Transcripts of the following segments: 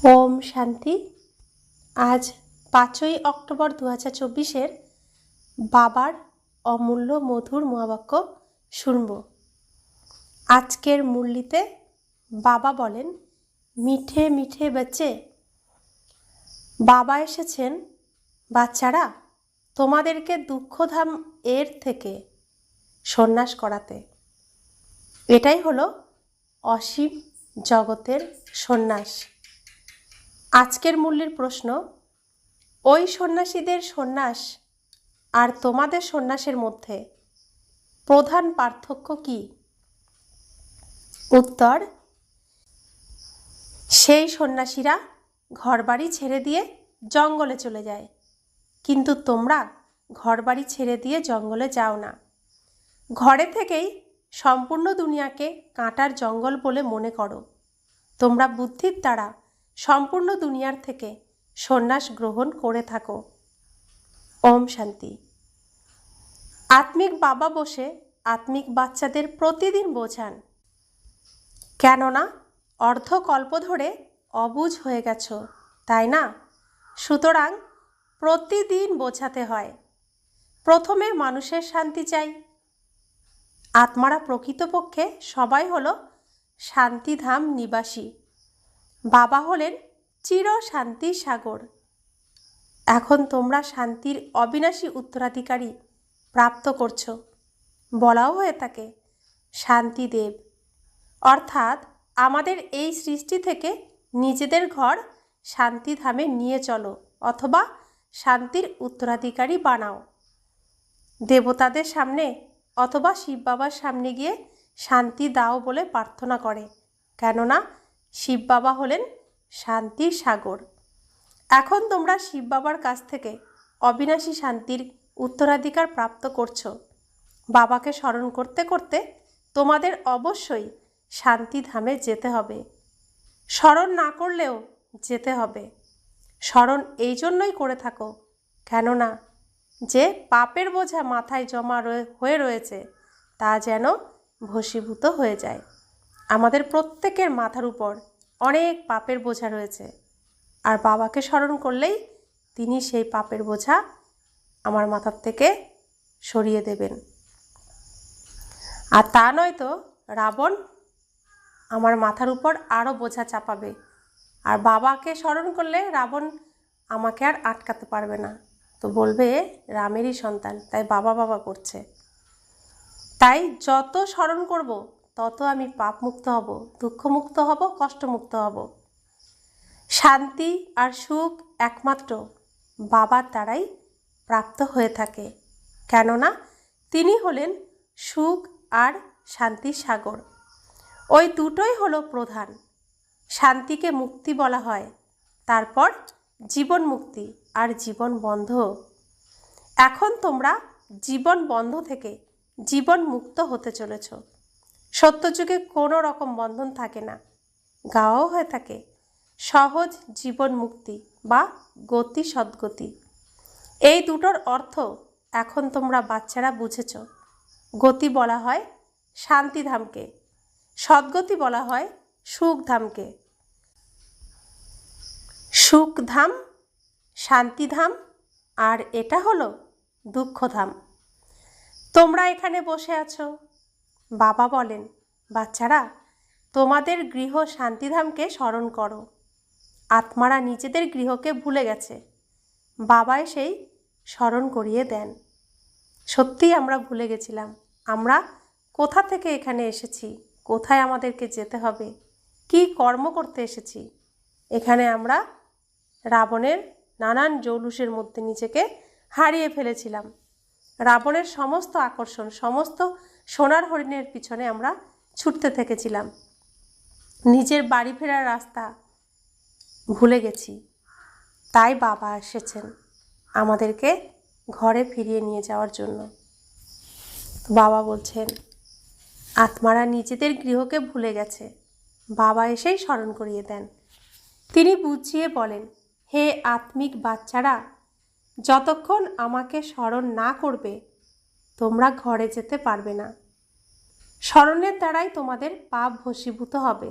ওম শান্তি। আজ 5ই অক্টোবর 2024 বাবার অমূল্য মধুর মহাবাক্য শুনব। আজকের মুরলিতে বাবা বলেন, মিঠে মিঠে বাচ্চে। বাবা এসেছেন বাচ্চারা তোমাদেরকে দুঃখধাম এর থেকে সন্ন্যাস করাতে। এটাই হলো অসীম জগতের সন্ন্যাস। আজকের মূল্যের প্রশ্ন, ওই সন্ন্যাসীদের সন্ন্যাস আর তোমাদের সন্ন্যাসের মধ্যে প্রধান পার্থক্য কি? উত্তর, সেই সন্ন্যাসীরা ঘরবাড়ি ছেড়ে দিয়ে জঙ্গলে চলে যায়, কিন্তু তোমরা ঘরবাড়ি ছেড়ে দিয়ে জঙ্গলে যাও না। ঘরে থেকেই সম্পূর্ণ দুনিয়াকে কাঁটার জঙ্গল বলে মনে করো। তোমরা বুদ্ধির দ্বারা সম্পূর্ণ দুনিয়ার থেকে সন্ন্যাস গ্রহণ করে থাকো। ওম শান্তি। আত্মিক বাবা বসে আত্মিক বাচ্চাদের প্রতিদিন বোঝান, কেননা অর্ধকল্প ধরে অবুঝ হয়ে গেছো, তাই না? সুতরাং প্রতিদিন বোঝাতে হয়। প্রথমে মানুষের শান্তি চাই। আত্মারা প্রকৃতপক্ষে সবাই হলো শান্তিধাম নিবাসী। বাবা হলেন চির শান্তির সাগর। এখন তোমরা শান্তির অবিনাশী উত্তরাধিকারী প্রাপ্ত করছো। বলাও হয়ে থাকে শান্তিদেব, অর্থাৎ আমাদের এই সৃষ্টি থেকে নিজেদের ঘর শান্তিধামে নিয়ে চলো অথবা শান্তির উত্তরাধিকারী বানাও। দেবতাদের সামনে অথবা শিব বাবার সামনে গিয়ে শান্তি দাও বলে প্রার্থনা করে, কেননা শিব বাবা হলেন শান্তির সাগর। এখন তোমরা শিব বাবার কাছ থেকে অবিনাশী শান্তির উত্তরাধিকার প্রাপ্ত করছো। বাবাকে স্মরণ করতে করতে তোমাদের অবশ্যই শান্তিধামে যেতে হবে। স্মরণ না করলেও যেতে হবে। স্মরণ এই জন্যই করে থাকো, কেননা যে পাপের বোঝা মাথায় জমা হয়ে রয়েছে তা যেন ভস্মীভূত হয়ে যায়। আমাদের প্রত্যেকের মাথার উপর অনেক পাপের বোঝা রয়েছে, আর বাবাকে স্মরণ করলেই তিনি সেই পাপের বোঝা আমার মাথার থেকে সরিয়ে দেবেন। আর তা নয়তো রাবণ আমার মাথার উপর আরও বোঝা চাপাবে, আর বাবাকে স্মরণ করলে রাবণ আমাকে আর আটকাতে পারবে না, তো বলবে রামেরই সন্তান, তাই বাবা বাবা করছে। তাই যত স্মরণ করব তত আমি পাপমুক্ত হব, দুঃখমুক্ত হব, কষ্টমুক্ত হব। শান্তি আর সুখ একমাত্র বাবার দ্বারাই প্রাপ্ত হয়ে থাকে, কেননা তিনি হলেন সুখ আর শান্তির সাগর। ওই দুটোই হলো প্রধান। শান্তিকে মুক্তি বলা হয়, তারপর জীবন মুক্তি আর জীবন বন্ধ। এখন তোমরা জীবন বন্ধ থেকে জীবন মুক্ত হতে চলেছ। সত্যযুগে কোনো রকম বন্ধন থাকে না, গাওয়াও হয়ে থাকে সহজ জীবন মুক্তি বা গতি সদ্গতি। এই দুটোর অর্থ এখন তোমরা বাচ্চারা বুঝেছ। গতি বলা হয় শান্তিধামকে, সদ্গতি বলা হয় সুখধামকে। সুখধাম, শান্তিধাম, আর এটা হলো দুঃখধাম। তোমরা এখানে বসে আছো। বাবা বলেন, বাচ্চারা তোমাদের গৃহ শান্তিধামকে স্মরণ করো। আত্মারা নিজেদের গৃহকে ভুলে গেছে, বাবা এসেই স্মরণ করিয়ে দেন। সত্যিই আমরা ভুলে গেছিলাম আমরা কোথা থেকে এখানে এসেছি, কোথায় আমাদেরকে যেতে হবে, কি কর্ম করতে এসেছি। এখানে আমরা রাবণের নানান জৌলুসের মধ্যে নিজেকে হারিয়ে ফেলেছিলাম। রাবণের সমস্ত আকর্ষণ, সমস্ত সোনার হরিণের পিছনে আমরা ছুটতে থেকেছিলাম। নিজের বাড়ি ফেরার রাস্তা ভুলে গেছি। তাই বাবা এসেছেন আমাদেরকে ঘরে ফিরিয়ে নিয়ে যাওয়ার জন্য। বাবা বলছেন, আত্মারা নিজেদের গৃহকে ভুলে গেছে, বাবা এসেই স্মরণ করিয়ে দেন। তিনি বুঝিয়ে বলেন, হে আত্মিক বাচ্চারা, যতক্ষণ আমাকে স্মরণ না করবে তোমরা ঘরে যেতে পারবে না। স্মরণের দ্বারাই তোমাদের পাপ ভস্মীভূত হবে।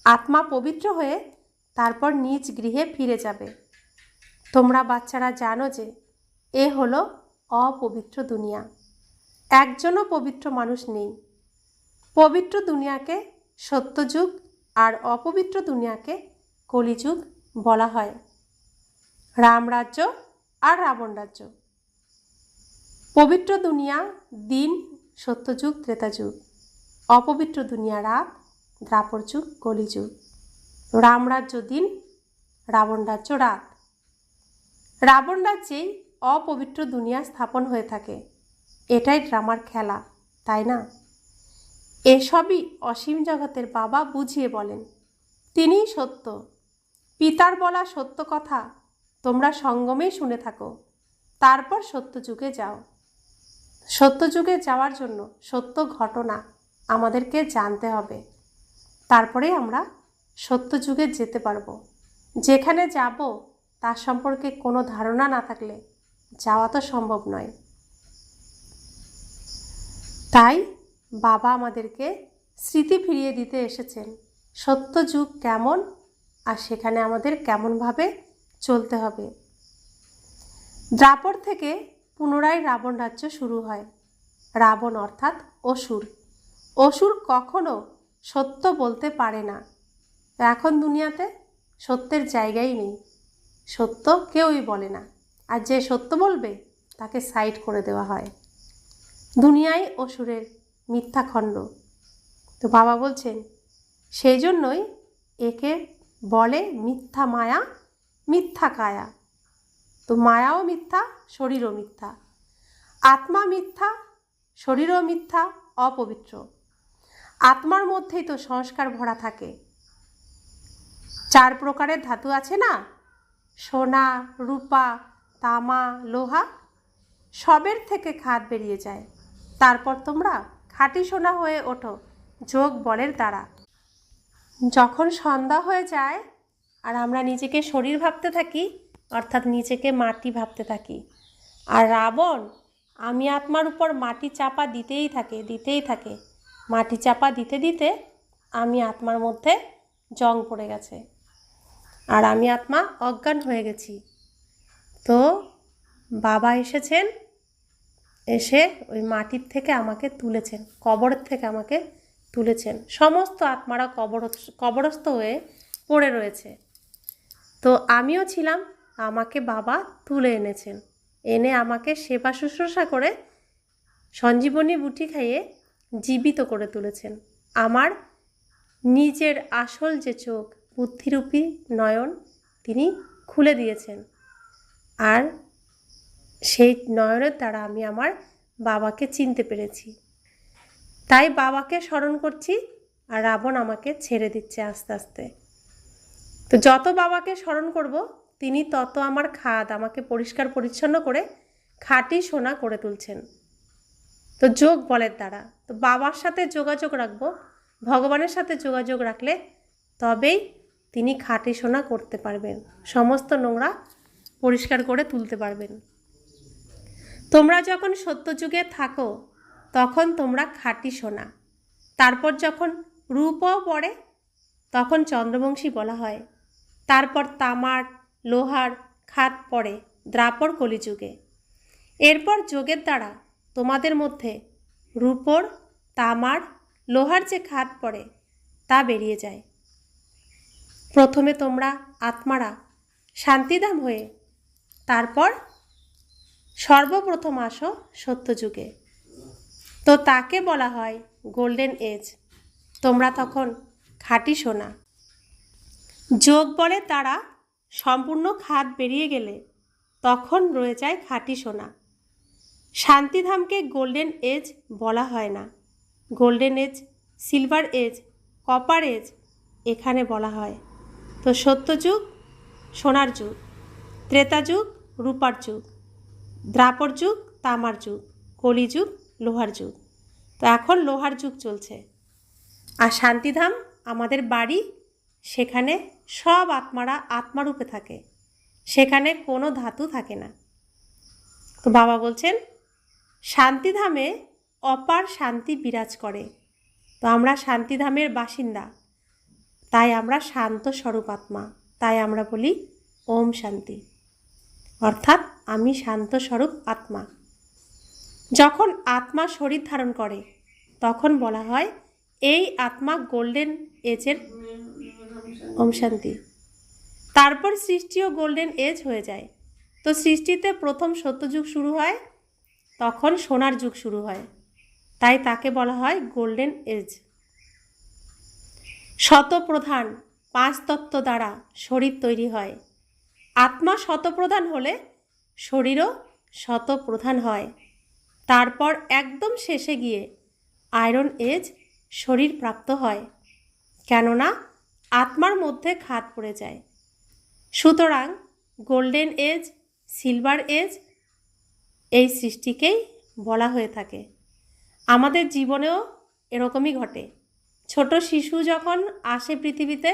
আত্মা পবিত্র হয়ে তারপর নিজ গৃহে ফিরে যাবে। তোমরা বাচ্চারা জানো যে এ হলো অপবিত্র দুনিয়া। একজনও পবিত্র মানুষ নেই। পবিত্র দুনিয়াকে সত্যযুগ আর অপবিত্র দুনিয়াকে কলিযুগ বলা হয়। রামরাজ্য আর রাবণ রাজ্য। পবিত্র দুনিয়া দিন, সত্যযুগ, ত্রেতাযুগ। অপবিত্র দুনিয়া রাত, দ্বাপর যুগ, কলিযুগ। রামরাজ্য দিন, রাবণ রাজ্য রাত। রাবণ রাজ্যেই অপবিত্র দুনিয়া স্থাপন হয়ে থাকে। এটাই ড্রামার খেলা, তাই না? এসবই অসীম জগতের বাবা বুঝিয়ে বলেন। তিনিই সত্য। পিতার বলা সত্য কথা তোমরা সঙ্গমেই শুনে থাকো। তারপর সত্যযুগে যাও। সত্যযুগে যাওয়ার জন্য সত্য ঘটনা আমাদেরকে জানতে হবে। তারপরেই আমরা সত্যযুগে যেতে পারবো। যেখানে যাব তার সম্পর্কে কোনো ধারণা না থাকলে যাওয়া তো সম্ভব নয়। তাই বাবা আমাদেরকে স্মৃতি ফিরিয়ে দিতে এসেছেন সত্যযুগ কেমন আর সেখানে আমাদের কেমনভাবে চলতে হবে। দ্বাপর থেকে পুনরায় রাবণ রাজ্য শুরু হয়। রাবণ অর্থাৎ অসুর। অসুর কখনো সত্য বলতে পারে না। এখন দুনিয়াতে সত্যের জায়গাই নেই। সত্য কেউই বলে না, আর যে সত্য বলবে তাকে সাইড করে দেওয়া হয়। দুনিয়ায় অসুরের মিথ্যা খণ্ড। তো বাবা বলছেন সেই জন্যই একে বলে মিথ্যা মায়া, মিথ্যা কায়া। তো মায়াও মিথ্যা, শরীরও মিথ্যা। আত্মা মিথ্যা, শরীরও মিথ্যা, অপবিত্র। আত্মার মধ্যেই তো সংস্কার ভরা থাকে। 4 প্রকারের ধাতু আছে না, সোনা, রূপা, তামা, লোহা। সবের থেকে খাদ বেরিয়ে যায়। তারপর তোমরা খাঁটি সোনা হয়ে ওঠো যোগ বলের দ্বারা। যখন সন্ধ্যা হয়ে যায় আর আমরা নিজেকে শরীর ভাবতে থাকি, অর্থাৎ নিজেকে মাটি ভাবতে থাকি, আর রাবণ আমি আত্মার উপর মাটি চাপা দিতেই থাকে। মাটি চাপা দিতে দিতে আমি আত্মার মধ্যে জং পড়ে গেছে আর আমি আত্মা অজ্ঞান হয়ে গেছি। তো বাবা এসেছেন, এসে ওই মাটির থেকে আমাকে তুলেছেন, কবরের থেকে আমাকে তুলেছেন। সমস্ত আত্মারা কবরস্থ হয়ে পড়ে রয়েছে। তো আমিও ছিলাম, আমাকে বাবা তুলে এনেছেন। এনে আমাকে সেবা শুশ্রূষা করে সঞ্জীবনী বুটি খাইয়ে জীবিত করে তুলেছেন। আমার নিজের আসল যে চোখ, বুদ্ধিরূপী নয়ন, তিনি খুলে দিয়েছেন। আর সেই নয়নের দ্বারা আমি আমার বাবাকে চিনতে পেরেছি। তাই বাবাকে স্মরণ করছি, আর রাবণ আমাকে ছেড়ে দিচ্ছে আস্তে আস্তে। তো যত বাবাকে স্মরণ করব তিনি তত আমার খাদ, আমাকে পরিষ্কার পরিচ্ছন্ন করে খাঁটি সোনা করে তুলছেন। তো যোগ বলের দ্বারা। তো বাবার সাথে যোগাযোগ রাখবো, ভগবানের সাথে যোগাযোগ রাখলে তবেই তিনি খাঁটি সোনা করতে পারবেন, সমস্ত নোংরা পরিষ্কার করে তুলতে পারবেন। তোমরা যখন সত্যযুগে থাকো তখন তোমরা খাঁটি সোনা। তারপর যখন রূপও পড়ে তখন চন্দ্রবংশী বলা হয়। তারপর তামার, লোহার খাদ পড়ে দ্বাপর কলিযুগে। এরপর যোগের দ্বারা তোমাদের মধ্যে রূপোর, তামার, লোহার যে খাদ পড়ে তা বেরিয়ে যায়। প্রথমে তোমরা আত্মারা শান্তিধাম হয়ে তারপর সর্বপ্রথম আসো সত্যযুগে। তো তাকে বলা হয় গোল্ডেন এজ। তোমরা তখন খাঁটি সোনা। যোগ বলে তারা সম্পূর্ণ খাদ বেরিয়ে গেলে তখন রয়ে যায় খাঁটি সোনা। শান্তিধামকে গোল্ডেন এজ বলা হয় না। Golden age, silver age, copper age এখানে বলা হয়। তো সত্যযুগ সোনার যুগ, ত্রেতাযুগ রূপার যুগ, দ্বাপর যুগ তামার যুগ, কলিযুগ লোহার যুগ। তো এখন লোহার যুগ চলছে। আর শান্তিধাম আমাদের বাড়ি, সেখানে সব আত্মারা আত্মারূপে থাকে, সেখানে কোনো ধাতু থাকে না। তো বাবা বলছেন শান্তিধামে অপার শান্তি বিরাজ করে। তো আমরা শান্তিধামের বাসিন্দা, তাই আমরা শান্ত স্বরূপ আত্মা। তাই আমরা বলি ওম শান্তি, অর্থাৎ আমি শান্ত স্বরূপ আত্মা। যখন আত্মা শরীর ধারণ করে তখন বলা হয় এই আত্মা গোল্ডেন এজের, ওম শান্তি। তারপর সৃষ্টিও গোল্ডেন এজ হয়ে যায়। তো সৃষ্টিতে প্রথম সত্যযুগ শুরু হয়, তখন সোনার যুগ শুরু হয়, তাই তাকে বলা হয় গোল্ডেন এজ। শতপ্রধান 5 তত্ত্ব দ্বারা শরীর তৈরি হয়। আত্মা শতপ্রধান হলে শরীরও শতপ্রধান হয়। তারপর একদম শেষে গিয়ে আয়রন এজ শরীর প্রাপ্ত হয়, কেননা আত্মার মধ্যে খাদ পড়ে যায়। সুতরাং গোল্ডেন এজ, সিলভার এজ এই সৃষ্টিকেই বলা হয়ে থাকে। আমাদের জীবনেও এরকমই ঘটে। ছোট শিশু যখন আসে পৃথিবীতে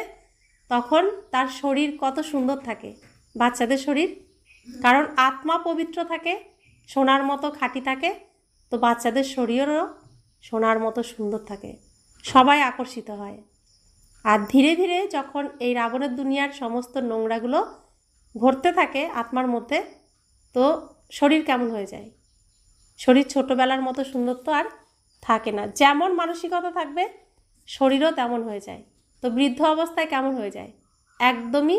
তখন তার শরীর কত সুন্দর থাকে, বাচ্চাদের শরীর, কারণ আত্মা পবিত্র থাকে, সোনার মতো খাঁটি থাকে, তো বাচ্চাদের শরীরও সোনার মতো সুন্দর থাকে, সবাই আকর্ষিত হয়। আর ধীরে ধীরে যখন এই রাবণের দুনিয়ার সমস্ত নোংরাগুলো ভরতে থাকে আত্মার মধ্যে, তো শরীর কেমন হয়ে যায়, শরীর ছোটোবেলার মতো সুন্দর তো আর থাকে না। যেমন মানসিকতা থাকবে শরীরও তেমন হয়ে যায়। তো বৃদ্ধ অবস্থায় কেমন হয়ে যায়, একদমই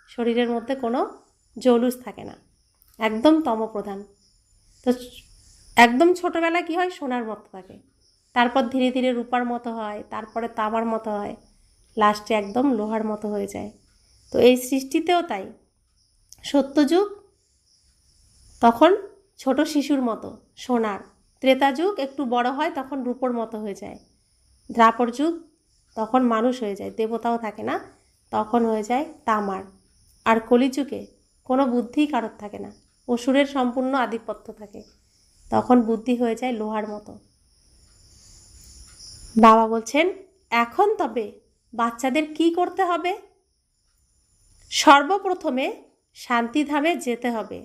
শরীরের মধ্যে কোনো জৌলুস থাকে না, একদম তমপ্রধান। তো একদম ছোটোবেলা কী হয়, সোনার মতো থাকে, তারপর ধীরে ধীরে রূপার মতো হয়, তারপরে তামার মতো হয়, লাস্টে একদম লোহার মতো হয়ে যায়। তো এই সৃষ্টিতেও তাই, সত্যযুগ তখন ছোট শিশুর মতো সোনার, ত্রেতা যুগ একটু বড় হয় তখন রূপোর মতো হয়ে যায়, দ্বাপর যুগ তখন মানুষ হয়ে যায়, দেবতাও থাকে না, তখন হয়ে যায় তামার। আর কলিযুগে কোনো বুদ্ধিই কারোর থাকে না, অসুরের সম্পূর্ণ আধিপত্য থাকে, তখন বুদ্ধি হয়ে যায় লোহার মতো। বাবা বলছেন এখন তবে বাচ্চাদের কি করতে হবে? সর্বপ্রথমে শান্তিধামে যেতে হবে,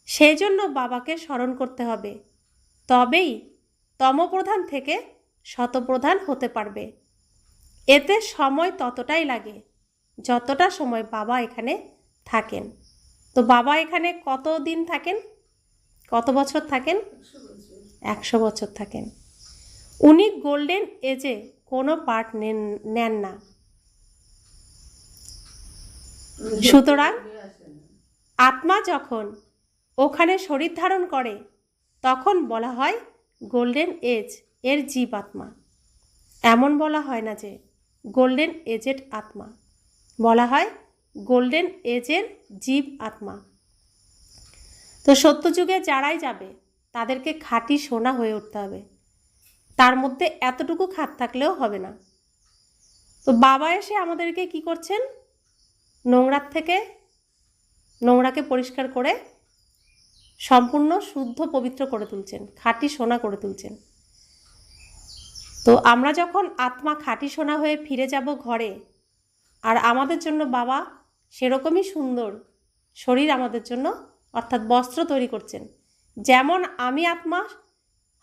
সেই জন্য বাবাকে স্মরণ করতে হবে, তবেই তমপ্রধান থেকে শতপ্রধান হতে পারবে। এতে সময় ততটাই লাগে যতটা সময় বাবা এখানে থাকেন। তো বাবা এখানে কত দিন থাকেন, কত বছর থাকেন? 100 বছর থাকেন। উনি গোল্ডেন এজে কোনো পার্ট নেন না। সুতরাং আত্মা যখন ওখানে শরীর ধারণ করে তখন বলা হয় গোল্ডেন এজ এর জীব আত্মা। এমন বলা হয় না যে গোল্ডেন এজের আত্মা, বলা হয় গোল্ডেন এজের জীব আত্মা। তো সত্যযুগে যারাই যাবে তাদেরকে খাঁটি সোনা হয়ে উঠতে হবে, তার মধ্যে এতটুকু খাদ থাকলেও হবে না। তো বাবা এসে আমাদেরকে কি করছেন, নোংরার থেকে নোংরাকে পরিষ্কার করে সম্পূর্ণ শুদ্ধ পবিত্র করে তুলছেন, খাঁটি সোনা করে তুলছেন। তো আমরা যখন আত্মা খাঁটি সোনা হয়ে ফিরে যাব ঘরে, আর আমাদের জন্য বাবা সেরকমই সুন্দর শরীর আমাদের জন্য অর্থাৎ বস্ত্র তৈরি করছেন। যেমন আমি আত্মা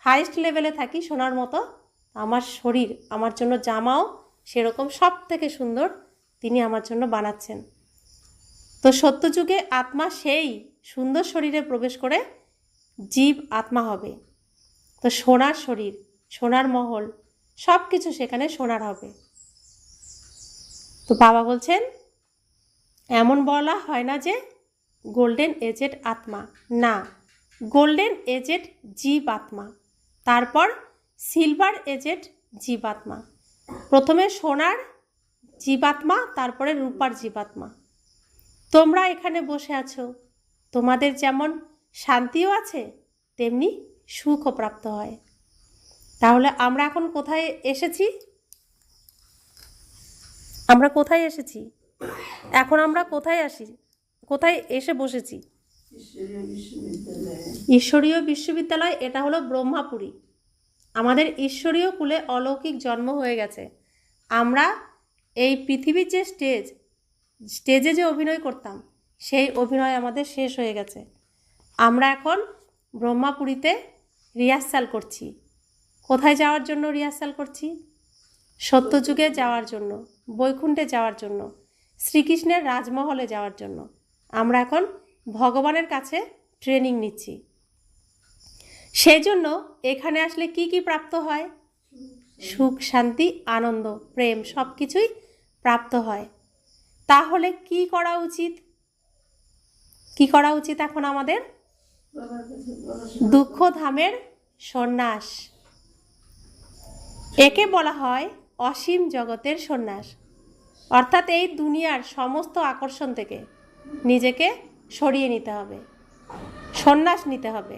হাইস্ট লেভেলে থাকি সোনার মতো, আমার শরীর আমার জন্য জামাও সেরকম সব থেকে সুন্দর তিনি আমার জন্য বানাচ্ছেন। তো সত্যযুগে আত্মা সেই সুন্দর শরীরে প্রবেশ করে জীব আত্মা হবে। তো সোনার শরীর, সোনার মহল, সব কিছু সেখানে সোনার হবে। তো বাবা বলছেন এমন বলা হয় না যে গোল্ডেন এজেড আত্মা, না, গোল্ডেন এজেড জীব আত্মা, তারপর সিলভার এজেড জীবাত্মা। প্রথমে সোনার জীবাত্মা, তারপরে রূপার জীবাত্মা। তোমরা এখানে বসে আছো, তোমাদের যেমন শান্তিও আছে তেমনি সুখও প্রাপ্ত হয়। তাহলে আমরা এখন কোথায় এসেছি? আমরা কোথায় এসেছি? এখন আমরা কোথায় আসি, কোথায় এসে বসেছি? ঈশ্বরীয় বিশ্ববিদ্যালয়। এটা হলো ব্রহ্মাপুরী। আমাদের ঈশ্বরীয় কুলে অলৌকিক জন্ম হয়ে গেছে। আমরা এই পৃথিবীর যে স্টেজে যে অভিনয় করতাম সেই অভিনয় আমাদের শেষ হয়ে গেছে। আমরা এখন ব্রহ্মাপুরীতে রিহার্সাল করছি। কোথায় যাওয়ার জন্য রিহার্সাল করছি? সত্যযুগে যাওয়ার জন্য, বৈকুণ্ঠে যাওয়ার জন্য। শ্রীকৃষ্ণের রাজমহলে যাওয়ার জন্য। আমরা এখন ভগবানের কাছে ট্রেনিং নিচ্ছি। সেই জন্য এখানে আসলে কি কি প্রাপ্ত হয়? সুখ, শান্তি, আনন্দ, প্রেম সব কিছুই প্রাপ্ত হয়। তাহলে কি করা উচিত? কি করা উচিত এখন আমাদের? দুঃখ ধামের সন্ন্যাস। একে বলা হয় অসীম জগতের সন্ন্যাস। অর্থাৎ এই দুনিয়ার সমস্ত আকর্ষণ থেকে নিজেকে সরিয়ে নিতে হবে, সন্ন্যাস নিতে হবে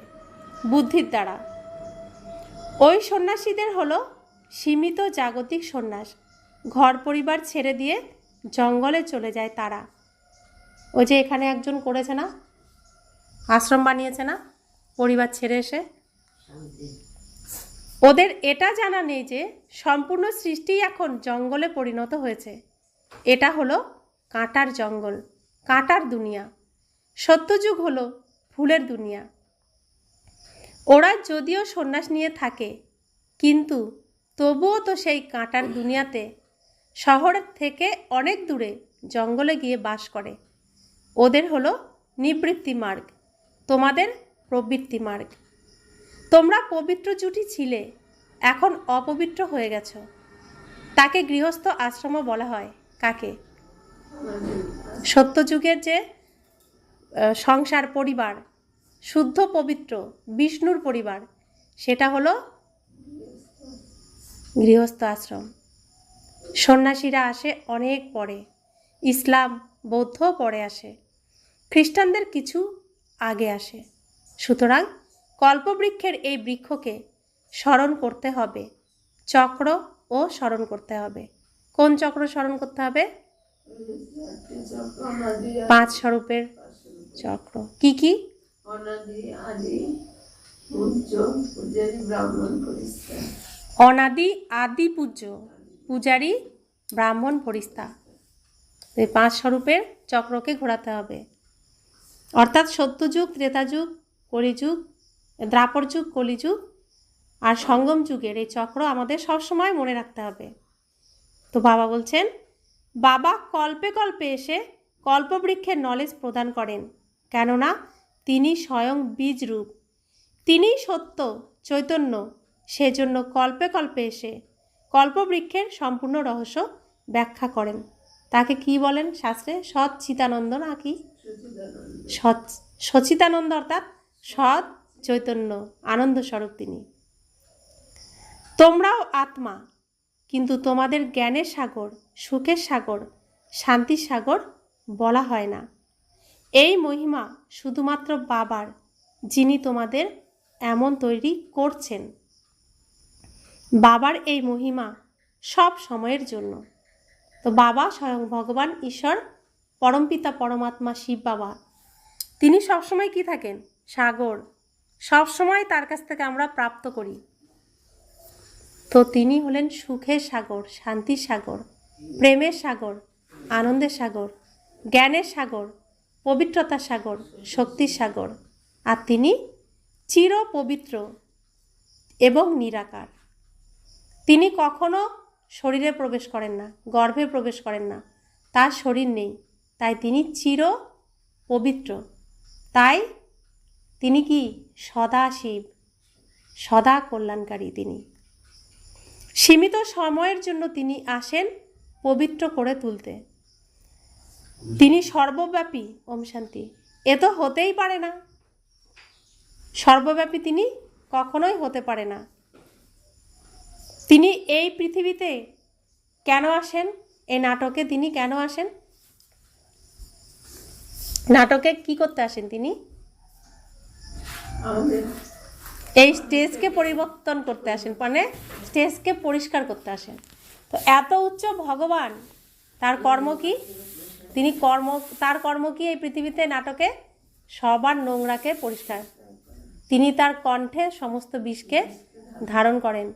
বুদ্ধির দ্বারা। ওই সন্ন্যাসীদের হলো সীমিত জাগতিক সন্ন্যাস। ঘর পরিবার ছেড়ে দিয়ে জঙ্গলে চলে যায় তারা। ওই যে এখানে একজন করেছে না, আশ্রম বানিয়েছে না, পরিবার ছেড়ে এসে। ওদের এটা জানা নেই যে সম্পূর্ণ সৃষ্টি এখন জঙ্গলে পরিণত হয়েছে। এটা হলো কাঁটার জঙ্গল, কাঁটার দুনিয়া। সত্যযুগ হলো ফুলের দুনিয়া। ওরা যদিও সন্ন্যাস নিয়ে থাকে, কিন্তু তবুও তো সেই কাঁটার দুনিয়াতে শহরের থেকে অনেক দূরে জঙ্গলে গিয়ে বাস করে। ওদের হলো নিবৃত্তি মার্গ, তোমাদের প্রবৃত্তি মার্গ। তোমরা পবিত্র জুটি ছিলে, এখন অপবিত্র হয়ে গেছো। তাকে গৃহস্থ আশ্রমও বলা হয়। কাকে? সত্যযুগের যে সংসার পরিবার, শুদ্ধ পবিত্র বিষ্ণুর পরিবার, সেটা হলো গৃহস্থ আশ্রম। সন্ন্যাসীরা আসে অনেক পরে, ইসলাম বৌদ্ধ পরে আসে, খ্রিস্টানদের কিছু আগে আসে। সুতরাং কল্পবৃক্ষের এই বৃক্ষকে স্মরণ করতে হবে, চক্র ও স্মরণ করতে হবে। কোন চক্র স্মরণ করতে হবে? 5 স্বরূপের চক্র। কি কি? অনাদি আদি পূজ্য, পূজারী, ব্রাহ্মণ, ফরিস্তা। এই 5 স্বরূপের চক্রকে ঘোরাতে হবে। অর্থাৎ সত্যযুগ, ত্রেতাযুগ, কলিযুগ, দ্বাপর যুগ, কলিযুগ আর সঙ্গম যুগের এই চক্র আমাদের সবসময় মনে রাখতে হবে। তো বাবা বলছেন, বাবা কল্পে কল্পে এসে কল্পবৃক্ষের নলেজ প্রদান করেন, কেননা তিনি স্বয়ং বীজ রূপ, তিনিই সত্য চৈতন্য। সেজন্য কল্পে কল্পে এসে কল্পবৃক্ষের সম্পূর্ণ রহস্য ব্যাখ্যা করেন। তাকে কি বলেন শাস্ত্রে? সচ্চিদানন্দ, না কি? সচিদানন্দ অর্থাৎ সৎ চৈতন্য, আনন্দ স্বরূপ তিনি। তোমরাও আত্মা, কিন্তু তোমাদের জ্ঞানের সাগর, সুখের সাগর, শান্তির সাগর বলা হয় না। এই মহিমা শুধুমাত্র বাবার, যিনি তোমাদের এমন তৈরি করছেন। বাবার এই মহিমা সব সময়ের জন্য। তো বাবা স্বয়ং ভগবান ঈশ্বর, পরমপিতা পরমাত্মা শিব বাবা, তিনি সবসময় কি থাকেন? সাগর। সবসময় তার কাছ থেকে আমরা প্রাপ্ত করি। তো তিনি হলেন সুখের সাগর, শান্তির সাগর, প্রেমের সাগর, আনন্দের সাগর, জ্ঞানের সাগর, পবিত্রতার সাগর, শক্তির সাগর। আর তিনি চির পবিত্র এবং নিরাকার। তিনি কখনো শরীরে প্রবেশ করেন না, গর্ভে প্রবেশ করেন না, তার শরীর নেই, তাই তিনি চির পবিত্র। তাই তিনি কি? সদা শিব, সদা কল্যাণকারী তিনি। সীমিত সময়ের জন্য তিনি আসেন পবিত্র করে তুলতে। তিনি সর্বব্যাপী। ওম শান্তি। এ তো হতেই পারে না, সর্বব্যাপী তিনি কখনোই হতে পারে না। তিনি এই পৃথিবীতে কেন আসেন? এই নাটকে তিনি কেন আসেন? নাটকে কি করতে আসেন তিনি? এই স্টেজকে পরিবর্তন করতে আসেন, মানে স্টেজকে পরিষ্কার করতে আসেন। তো এত উচ্চ ভগবান, তার কর্ম কি? তার কর্ম কি এই পৃথিবীতে নাটকে? সবার নোংরাকে পরিষ্কার। তিনি তার কণ্ঠে সমস্ত বিষকে ধারণ করেন,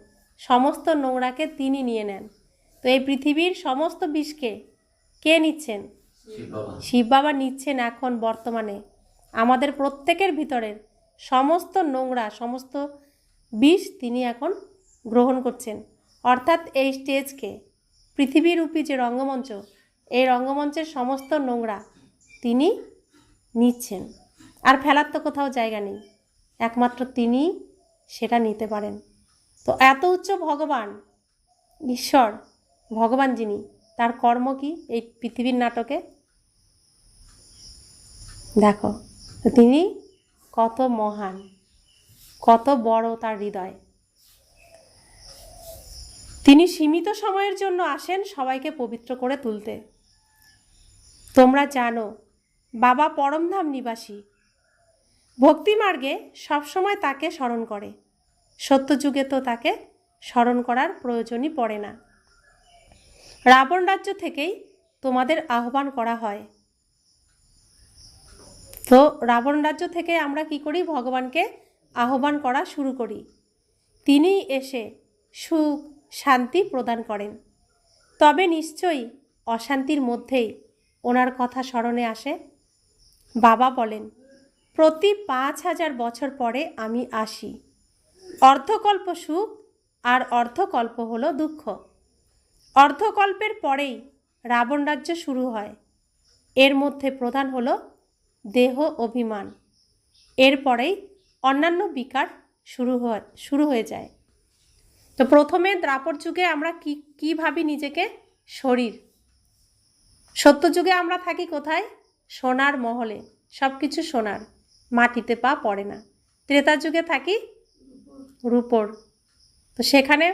সমস্ত নোংরাকে তিনি নিয়ে নেন। তো এই পৃথিবীর সমস্ত বিষকে কে নিচ্ছেন? শিব বাবা নিচ্ছেন এখন বর্তমানে। আমাদের প্রত্যেকের ভিতরের সমস্ত নোংরা, সমস্ত বিষ তিনি এখন গ্রহণ করছেন। অর্থাৎ এই স্টেজকে, পৃথিবীরূপী যে রঙ্গমঞ্চ, এই রঙ্গমঞ্চের সমস্ত নোংরা তিনি নিচ্ছেন। আর ফেলার তো কোথাও জায়গা নেই, একমাত্র তিনি সেটা নিতে পারেন। তো এত উচ্চ ভগবান, ঈশ্বর, ভগবান যিনি, তার কর্ম কি এই পৃথিবীর নাটকে? দেখো তিনি কত মহান, কত বড় তার হৃদয়। তিনি সীমিত সময়ের জন্য আসেন সবাইকে পবিত্র করে তুলতে। তোমরা জানো বাবা পরমধাম নিবাসী। ভক্তিমার্গে সবসময় তাকে স্মরণ করে, সত্যযুগে তো তাকে স্মরণ করার প্রয়োজনই পড়ে না। রাবণ রাজ্য থেকেই তোমাদের আহ্বান করা হয়। তো রাবণ রাজ্য থেকে আমরা কি করি? ভগবানকে আহ্বান করা শুরু করি। তিনি এসে সুখ শান্তি প্রদান করেন। তবে নিশ্চয়ই অশান্তির মধ্যেই ওনার কথা স্মরণে আসে। বাবা বলেন, প্রতি 5000 বছর পরে আমি আসি। অর্ধকল্প সুখ আর অর্ধকল্প হলো দুঃখ। অর্ধকল্পের পরেই রাবণ রাজ্য শুরু হয়। এর মধ্যে প্রধান হলো দেহ অভিমান। এরপরেই অন্যান্য বিকার শুরু হয়ে যায়। তো প্রথমে দ্বাপর যুগে আমরা কি ভাবি নিজেকে? শরীর। সত্যযুগে আমরা থাকি কোথায়? সোনার মহলে, সব কিছু সোনার, মাটিতে পা পড়ে না। ত্রেতার যুগে থাকি রূপোর, তো সেখানে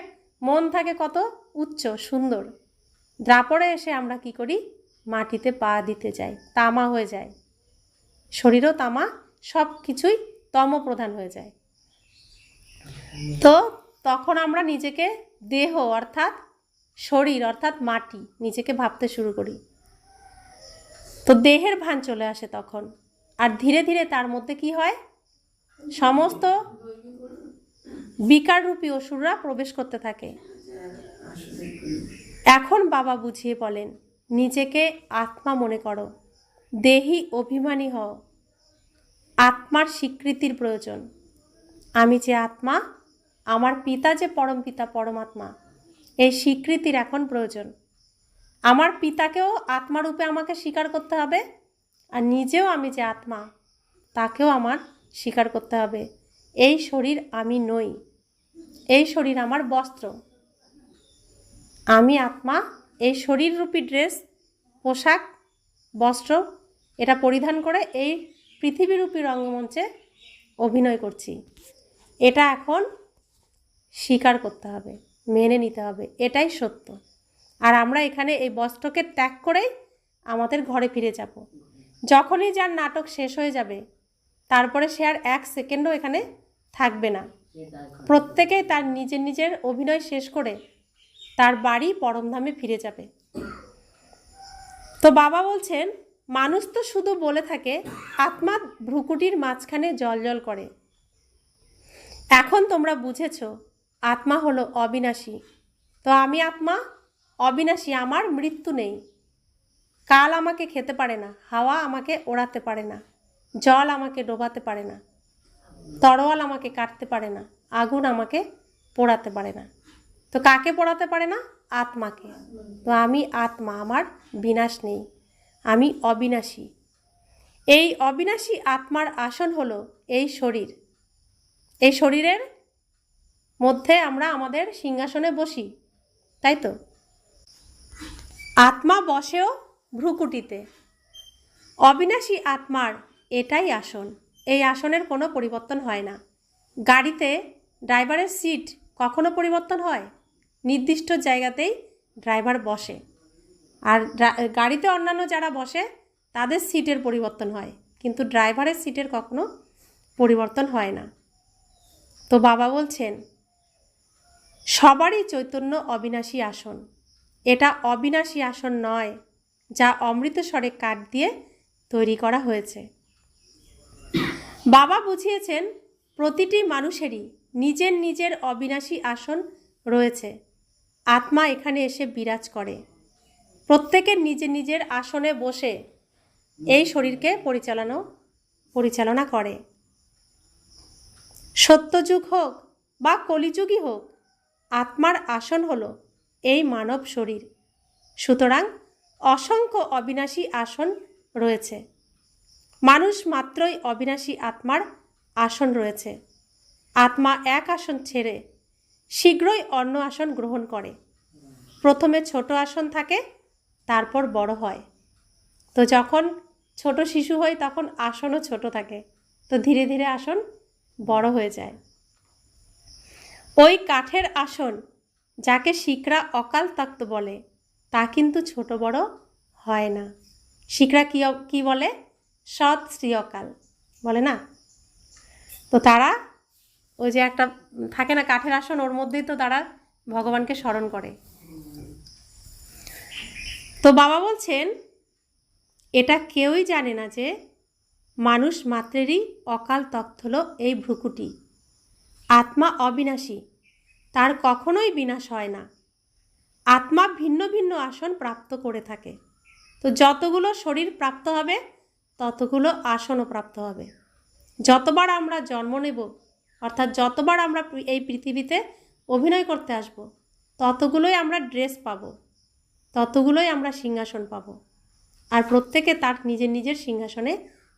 মন থাকে কত উচ্চ সুন্দর। দ্বাপরে এসে আমরা কি করি? মাটিতে পা দিতে যাই, তামা হয়ে যায়, শরীরও তামা, সব কিছুই তমপ্রধান হয়ে যায়। তো তখন আমরা নিজেকে দেহ অর্থাৎ শরীর অর্থাৎ মাটি নিজেকে ভাবতে শুরু করি। তো দেহের ভান চলে আসে তখন। আর ধীরে ধীরে তার মধ্যে কি হয়? সমস্ত বিকাররূপী অসুররা প্রবেশ করতে থাকে। এখন বাবা বুঝিয়ে বলেন, নিজেকে আত্মা মনে করো, দেহি অভিমানী হও। আত্মার স্বীকৃতির প্রয়োজন। আমি যে আত্মা, আমার পিতা যে পরম পিতা পরমাত্মা, এই স্বীকৃতির এখন প্রয়োজন। আমার পিতাকেও আত্মারূপে আমাকে স্বীকার করতে হবে, আর নিজেও আমি যে আত্মা তাকেও আমার স্বীকার করতে হবে। এই শরীর আমি নই, এই শরীর আমার বস্ত্র। আমি আত্মা, এই শরীররূপী ড্রেস, পোশাক, বস্ত্র এটা পরিধান করে এই পৃথিবীরূপী রঙ্গমঞ্চে অভিনয় করছি। এটা এখন স্বীকার করতে হবে, মেনে নিতে হবে, এটাই সত্য। আর আমরা এখানে এই বস্ত্রকে ত্যাগ করেই আমাদের ঘরে ফিরে যাব। যখনই যার নাটক শেষ হয়ে যাবে, তারপরে সে আর 1 সেকেন্ডও এখানে থাকবে না। প্রত্যেকেই তার নিজের নিজের অভিনয় শেষ করে তার বাড়ি পরমধামে ফিরে যাবে। তো বাবা বলছেন, মানুষ তো শুধু বলে থাকে আত্মা ভ্রুকুটির মাঝখানে জ্বলজ্বল করে। এখন তোমরা বুঝেছ আত্মা হলো অবিনাশী। তো আমি আত্মা অবিনাশী, আমার মৃত্যু নেই। কাল আমাকে খেতে পারে না, হাওয়া আমাকে ওড়াতে পারে না, জল আমাকে ডোবাতে পারে না, তরোয়াল আমাকে কাটতে পারে না, আগুন আমাকে পোড়াতে পারে না। তো কাকে পোড়াতে পারে না? আত্মাকে। তো আমি আত্মা, আমার বিনাশ নেই, আমি অবিনাশী। এই অবিনাশী আত্মার আসন হলো এই শরীর। এই শরীরের মধ্যে আমরা আমাদের সিংহাসনে বসি, তাই তো? আত্মা বসেও ভ্রুকুটিতে। অবিনাশী আত্মার এটাই আসন। এই আসনের কোনো পরিবর্তন হয় না। গাড়িতে ড্রাইভারের সিট কখনো পরিবর্তন হয়? নির্দিষ্ট জায়গাতেই ড্রাইভার বসে। আর গাড়িতে অন্যান্য যারা বসে তাদের সিটের পরিবর্তন হয়, কিন্তু ড্রাইভারের সিটের কখনো পরিবর্তন হয় না। তো বাবা বলছেন, সবারই চৈতন্য অবিনাশী আসন। এটা অবিনাশী আসন নয়, যা অমৃতস্বরে কাঠ দিয়ে তৈরি করা হয়েছে। বাবা বুঝিয়েছেন, প্রতিটি মানুষেরই নিজের নিজের অবিনাশী আসন রয়েছে। আত্মা এখানে এসে বিরাজ করে। প্রত্যেকের নিজের নিজের আসনে বসে এই শরীরকে পরিচালনা করে। সত্যযুগ হোক বা কলিযুগই হোক, আত্মার আসন হলো এই মানব শরীর। সুতরাং অসংখ্য অবিনাশী আসন রয়েছে। মানুষ মাত্রই অবিনাশী আত্মার আসন রয়েছে। আত্মা এক আসন ছেড়ে শীঘ্রই অন্য আসন গ্রহণ করে। প্রথমে ছোট আসন থাকে, তারপর বড় হয়। তো যখন ছোট শিশু হয় তখন আসনও ছোট থাকে, তো ধীরে ধীরে আসন বড় হয়ে যায়। ওই কাঠের আসন যাকে শিখরা অকাল তক্ত বলে, তা কিন্তু ছোট বড় হয় না। শিখরা কি বলে? সৎ শ্রী অকাল বলে না? তো তারা ওই যে একটা থাকে না কাঠের আসন, ওর মধ্যেই তো তারা ভগবানকে স্মরণ করে। তো বাবা বলছেন, এটা কেউই জানে না যে মানুষ মাত্রেরই অকাল তক্ত হলো এই ভ্রুকুটি। আত্মা অবিনাশী, তার কখনোই বিনাশ হয় না। আত্মা ভিন্ন ভিন্ন আসন প্রাপ্ত করে থাকে। তো যতগুলো শরীর প্রাপ্ত হবে ততগুলো আসনও প্রাপ্ত হবে। যতবার আমরা জন্ম নেব, অর্থাৎ যতবার আমরা এই পৃথিবীতে অভিনয় করতে আসব, ততগুলোই আমরা ড্রেস পাব, ততগুলোই আমরা সিংহাসন পাব। আর প্রত্যেকে তার নিজের নিজের সিংহাসনে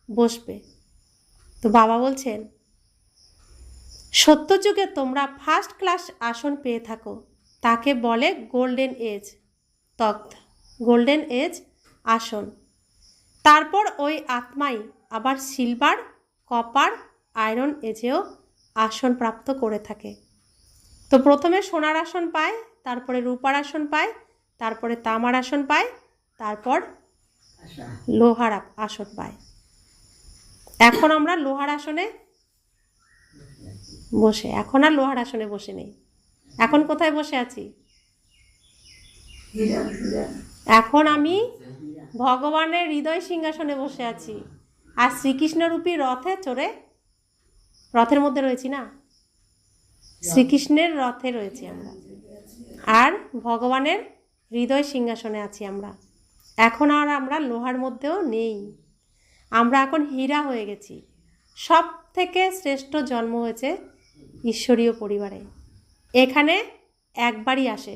বসবে। তো বাবা বলছেন, সত্যযুগে তোমরা ফার্স্ট ক্লাস আসন পেয়ে থাকো, তাকে বলে গোল্ডেন এজ তক্ত, গোল্ডেন এজ আসন। তারপর ওই আত্মাই আবার সিলভার, কপার, আয়রন এজেও আসন প্রাপ্ত করে থাকে। তো প্রথমে সোনার আসন পায়, তারপরে রূপার আসন পায়, তারপরে তামার আসন পায়, তারপর লোহার আসন পায়। এখন আমরা লোহার আসনে বসে, এখন আর লোহার আসনে বসে নেই। এখন কোথায় বসে আছি? এখন আমি ভগবানের হৃদয় সিংহাসনে বসে আছি, আর শ্রীকৃষ্ণরূপী রথে চড়ে, রথের মধ্যে রয়েছি না, শ্রীকৃষ্ণের রথে রয়েছি আমরা, আর ভগবানের হৃদয় সিংহাসনে আছি আমরা। এখন আর আমরা লোহার মধ্যেও নেই, আমরা এখন হীরা হয়ে গেছি। সব থেকে শ্রেষ্ঠ জন্ম হয়েছে ঈশ্বরীয় পরিবারে। এখানে একবারই আসে,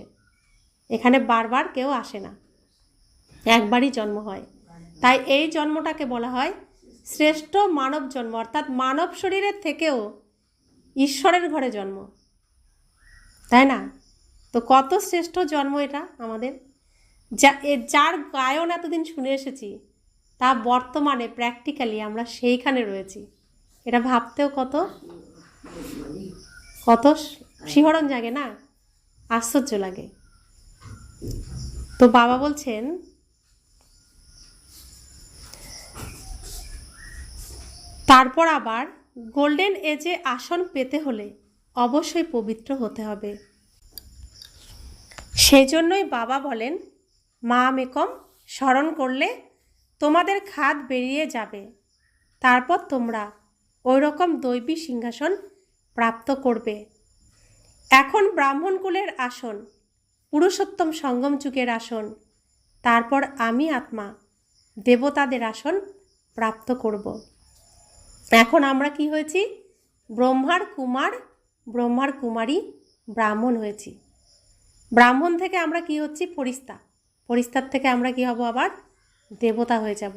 এখানে বারবার কেউ আসে না, একবারই জন্ম হয়। তাই এই জন্মটাকে বলা হয় শ্রেষ্ঠ মানব জন্ম, অর্থাৎ মানব শরীরের থেকেও ঈশ্বরের ঘরে জন্ম, তাই না? তো কত শ্রেষ্ঠ জন্ম এটা আমাদের, যার গায়ন এতদিন শুনে এসেছি, তা বর্তমানে প্র্যাকটিক্যালি আমরা সেইখানে রয়েছি। এটা ভাবতেও কত কত শিহরণ জাগে না, আশ্চর্য লাগে। তো বাবা বলছেন, তারপর আবার গোল্ডেন এজে আসন পেতে হলে অবশ্যই পবিত্র হতে হবে। সেই জন্যই বাবা বলেন, মা মেকম স্মরণ করলে তোমাদের খাদ বেরিয়ে যাবে, তারপর তোমরা ওই রকম দৈবী সিংহাসন প্রাপ্ত করবে। এখন ব্রাহ্মণ কুলের আসন, পুরুষোত্তম সঙ্গম যুগের আসন, তারপর আমি আত্মা দেবতাদের আসন প্রাপ্ত করব। এখন আমরা কি হয়েছি? ব্রহ্মার কুমার, ব্রহ্মার কুমারী, ব্রাহ্মণ হয়েছি। ব্রাহ্মণ থেকে আমরা কি হচ্ছি? ফরিস্তা। ফরিস্তার থেকে আমরা কি হব? আবার দেবতা হয়ে যাব।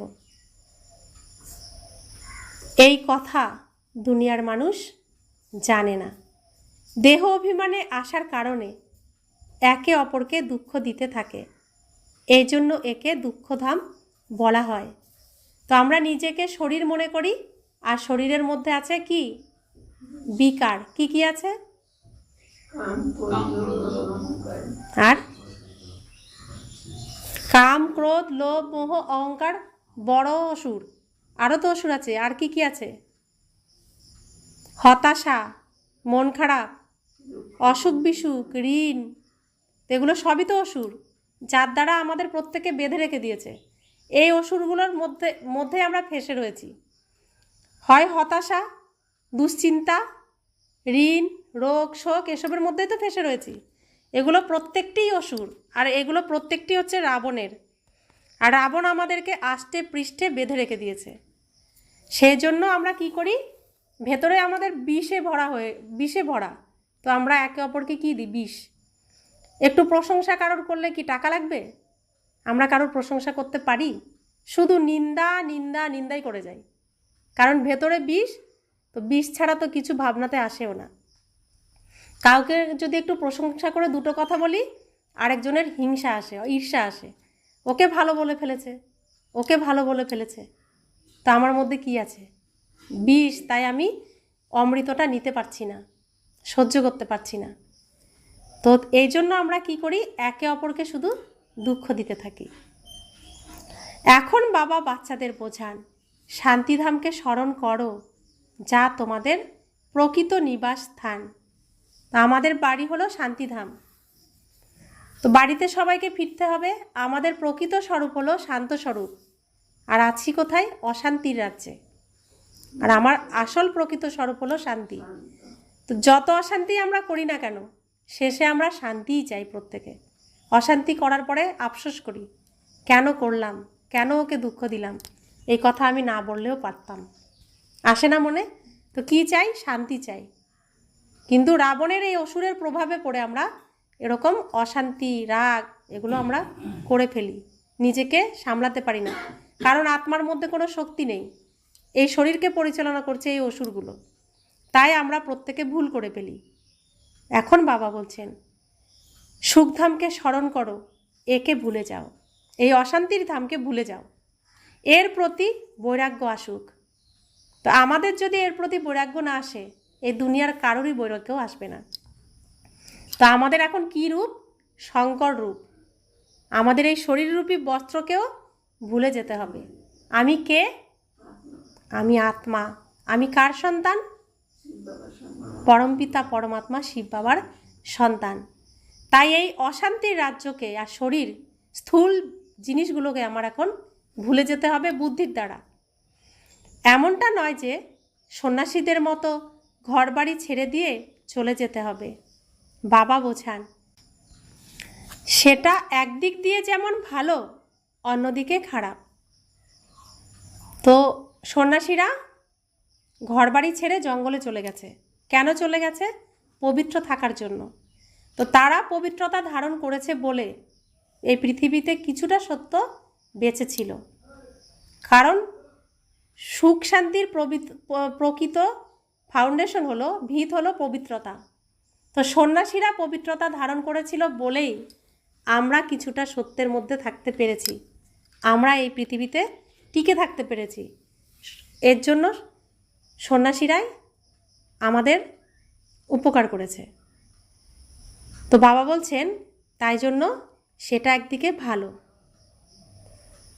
এই কথা দুনিয়ার মানুষ জানে না। দেহ অভিমানে আসার কারণে একে অপরকে দুঃখ দিতে থাকে, এই জন্য একে দুঃখধাম বলা হয়। তো আমরা নিজেকে শরীর মনে করি, আর শরীরের মধ্যে আছে কি? বিকার। কি কি আছে? আর কাম, ক্রোধ, লোভ, মোহ, অহংকার, বড় অসুর। আরও তো অসুর আছে। আর কি কি আছে? হতাশা, মন খারাপ, অসুখ বিসুখ, ঋণ, এগুলো সবই তো অসুর, যার দ্বারা আমাদের প্রত্যেকে বেঁধে রেখে দিয়েছে। এই অসুরগুলোর মধ্যে আমরা ফেঁসে রয়েছি। হয় হতাশা, দুশ্চিন্তা, ঋণ, রোগ, শোক, এসবের মধ্যেই তো ফেঁসে রয়েছি। এগুলো প্রত্যেকটিই অসুর, আর এগুলো প্রত্যেকটি হচ্ছে রাবণের। আর রাবণ আমাদেরকে আষ্টে পৃষ্ঠে বেঁধে রেখে দিয়েছে। সেই জন্য আমরা কি করি? ভেতরে আমাদের বিষে ভরা। তো আমরা একে অপরকে কি দিই? বিষ। একটু প্রশংসা কারোর করলে কি টাকা লাগবে? আমরা কারোর প্রশংসা করতে পারি? শুধু নিন্দা নিন্দা নিন্দাই করে যাই, কারণ ভেতরে বিষ, তো বিষ ছাড়া তো কিছু ভাবনাতে আসেও না। কাউকে যদি একটু প্রশংসা করে দুটো কথা বলি, আরেকজনের হিংসা আসে, ঈর্ষা আসে, ওকে ভালো বলে ফেলেছে, ওকে ভালো বলে ফেলেছে, তা আমার মধ্যে কি আছে? বিষ। তাই আমি অমৃতটা নিতে পারছি না, সহ্য করতে পারছি না। তো এই জন্য আমরা কি করি? একে অপরকে শুধু দুঃখ দিতে থাকি। এখন বাবা বাচ্চাদের বোঝান, শান্তিধামকে স্মরণ করো, যা তোমাদের প্রকৃত নিবাস স্থান। আমাদের বাড়ি হলো শান্তিধাম। তো বাড়িতে সবাইকে ফিরতে হবে। আমাদের প্রকৃত স্বরূপ হলো শান্ত স্বরূপ, আর আছি কোথায়? অশান্তির রাজ্যে। আর আমার আসল প্রকৃত স্বরূপ হলো শান্তি। তো যত অশান্তি আমরা করি না কেন, শেষে আমরা শান্তিই চাই প্রত্যেকে। অশান্তি করার পরে আফসোস করি, কেন করলাম, কেন ওকে দুঃখ দিলাম, এই কথা আমি না বললেও পারতাম। আসে না মনে? তো কি চাই? শান্তি চাই। কিন্তু রাবণের এই অসুরের প্রভাবে পড়ে আমরা এরকম অশান্তি, রাগ এগুলো আমরা করে ফেলি, নিজেকে সামলাতে পারি না, কারণ আত্মার মধ্যে কোনো শক্তি নেই। এই শরীরকে পরিচালনা করছে এই অসুরগুলো, তাই আমরা প্রত্যেকে ভুল করে ফেলি। এখন বাবা বলছেন, সুখধামকে স্মরণ করো, একে ভুলে যাও, এই অশান্তির ধামকে ভুলে যাও, এর প্রতি বৈরাগ্য আসুক। তো আমাদের যদি এর প্রতি বৈরাগ্য না আসে, এই দুনিয়ার কারোরই বৈরাগ্য আসবে না। তো আমাদের এখন কি রূপ? শঙ্কর রূপ। আমাদের এই শরীররূপী বস্ত্রকেও ভুলে যেতে হবে। আমি কে? আমি আত্মা। আমি কার সন্তান? পরমপিতা পরমাত্মা শিব বাবার সন্তান। তাই এই অশান্তির রাজ্যকে আর শরীর, স্থূল জিনিসগুলোকে আমার এখন ভুলে যেতে হবে বুদ্ধির দ্বারা। এমনটা নয় যে সন্ন্যাসীদের মতো ঘরবাড়ি ছেড়ে দিয়ে চলে যেতে হবে। বাবা বোঝান, সেটা একদিক দিয়ে যেমন ভালো, অন্যদিকে খারাপ। তো সন্ন্যাসীরা ঘরবাড়ি ছেড়ে জঙ্গলে চলে গেছে। কেন চলে গেছে? পবিত্র থাকার জন্য। তো তারা পবিত্রতা ধারণ করেছে বলে এই পৃথিবীতে কিছুটা সত্য বেঁচে ছিল। কারণ সুখ শান্তির প্রকৃত ফাউন্ডেশন হলো, ভিত হলো পবিত্রতা। তো সন্ন্যাসীরা পবিত্রতা ধারণ করেছিল বলেই আমরা কিছুটা সত্যের মধ্যে থাকতে পেরেছি, আমরা এই পৃথিবীতে টিকে থাকতে পেরেছি। এর জন্য সন্ন্যাসীরাই আমাদের উপকার করেছে। তো বাবা বলছেন, তাই জন্য সেটা একদিকে ভালো,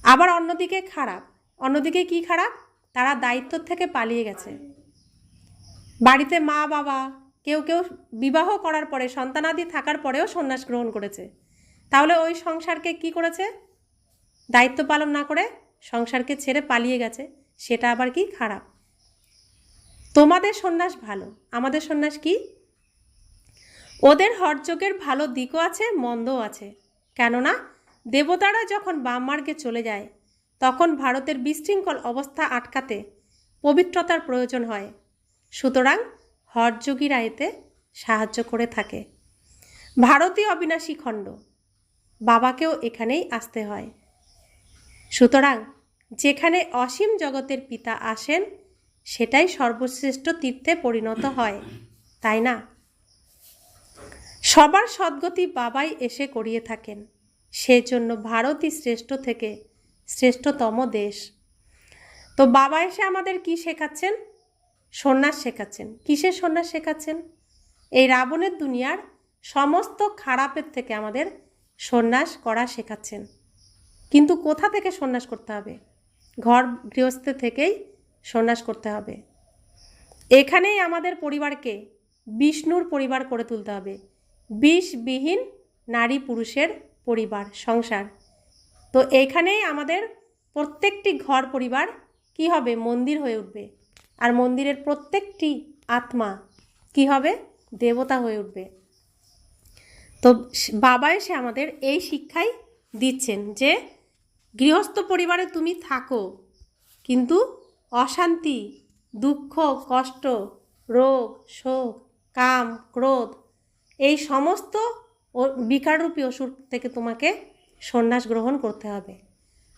আবার অন্যদিকে খারাপ। অন্যদিকে কি খারাপ? তারা দায়িত্ব থেকে পালিয়ে গেছে। বাড়িতে মা বাবা কেউ কেউ বিবাহ করার পরে, সন্তানাদি থাকার পরেও সন্ন্যাস গ্রহণ করেছে। তাহলে ওই সংসারকে কি করেছে? দায়িত্ব পালন না করে সংসারকে ছেড়ে পালিয়ে গেছে। সেটা আবার কি? খারাপ। তোমাদের সন্ন্যাস ভালো, আমাদের সন্ন্যাস কি? ওদের হঠযোগের ভালো দিকও আছে, মন্দও আছে। কেননা দেবতারা যখন বাম মার্গে চলে যায়, তখন ভারতের বিশৃঙ্খল অবস্থা আটকাতে পবিত্রতার প্রয়োজন হয়। সুতরাং হঠযোগীরা এতে সাহায্য করে থাকে। ভারতীয় অবিনাশী খণ্ড, বাবাকেও এখানেই আসতে হয়। সুতরাং যেখানে অসীম জগতের পিতা আসেন, সেটাই সর্বশ্রেষ্ঠ তীর্থে পরিণত হয়, তাই না? সবার সদ্গতি বাবাই এসে করিয়ে থাকেন। সেজন্য ভারতই শ্রেষ্ঠ থেকে শ্রেষ্ঠতম দেশ। তো বাবা এসে আমাদের কি শেখাচ্ছেন? সন্ন্যাস শেখাচ্ছেন। কিসের সন্ন্যাস শেখাচ্ছেন? এই রাবণের দুনিয়ার সমস্ত খারাপের থেকে আমাদের সন্ন্যাস করা শেখাচ্ছেন। কিন্তু কোথা থেকে সন্ন্যাস করতে হবে? ঘর গৃহস্থ থেকেই সন্ন্যাস করতে হবে। এখানেই আমাদের পরিবারকে বিষ্ণুর পরিবার করে তুলতে হবে। বিষবিহীন নারী পুরুষের পরিবার, সংসার। তো এইখানেই আমাদের প্রত্যেকটি ঘর পরিবার কি হবে? মন্দির হয়ে উঠবে। আর মন্দিরের প্রত্যেকটি আত্মা কি হবে? দেবতা হয়ে উঠবে। তো বাবা এসে আমাদের এই শিক্ষাই দিচ্ছেন যে গৃহস্থ পরিবারে তুমি থাকো, কিন্তু অশান্তি, দুঃখ, কষ্ট, রোগ, শোক, কাম, ক্রোধ এই সমস্ত বিকাররূপী অসুর থেকে তোমাকে সন্ন্যাস গ্রহণ করতে হবে।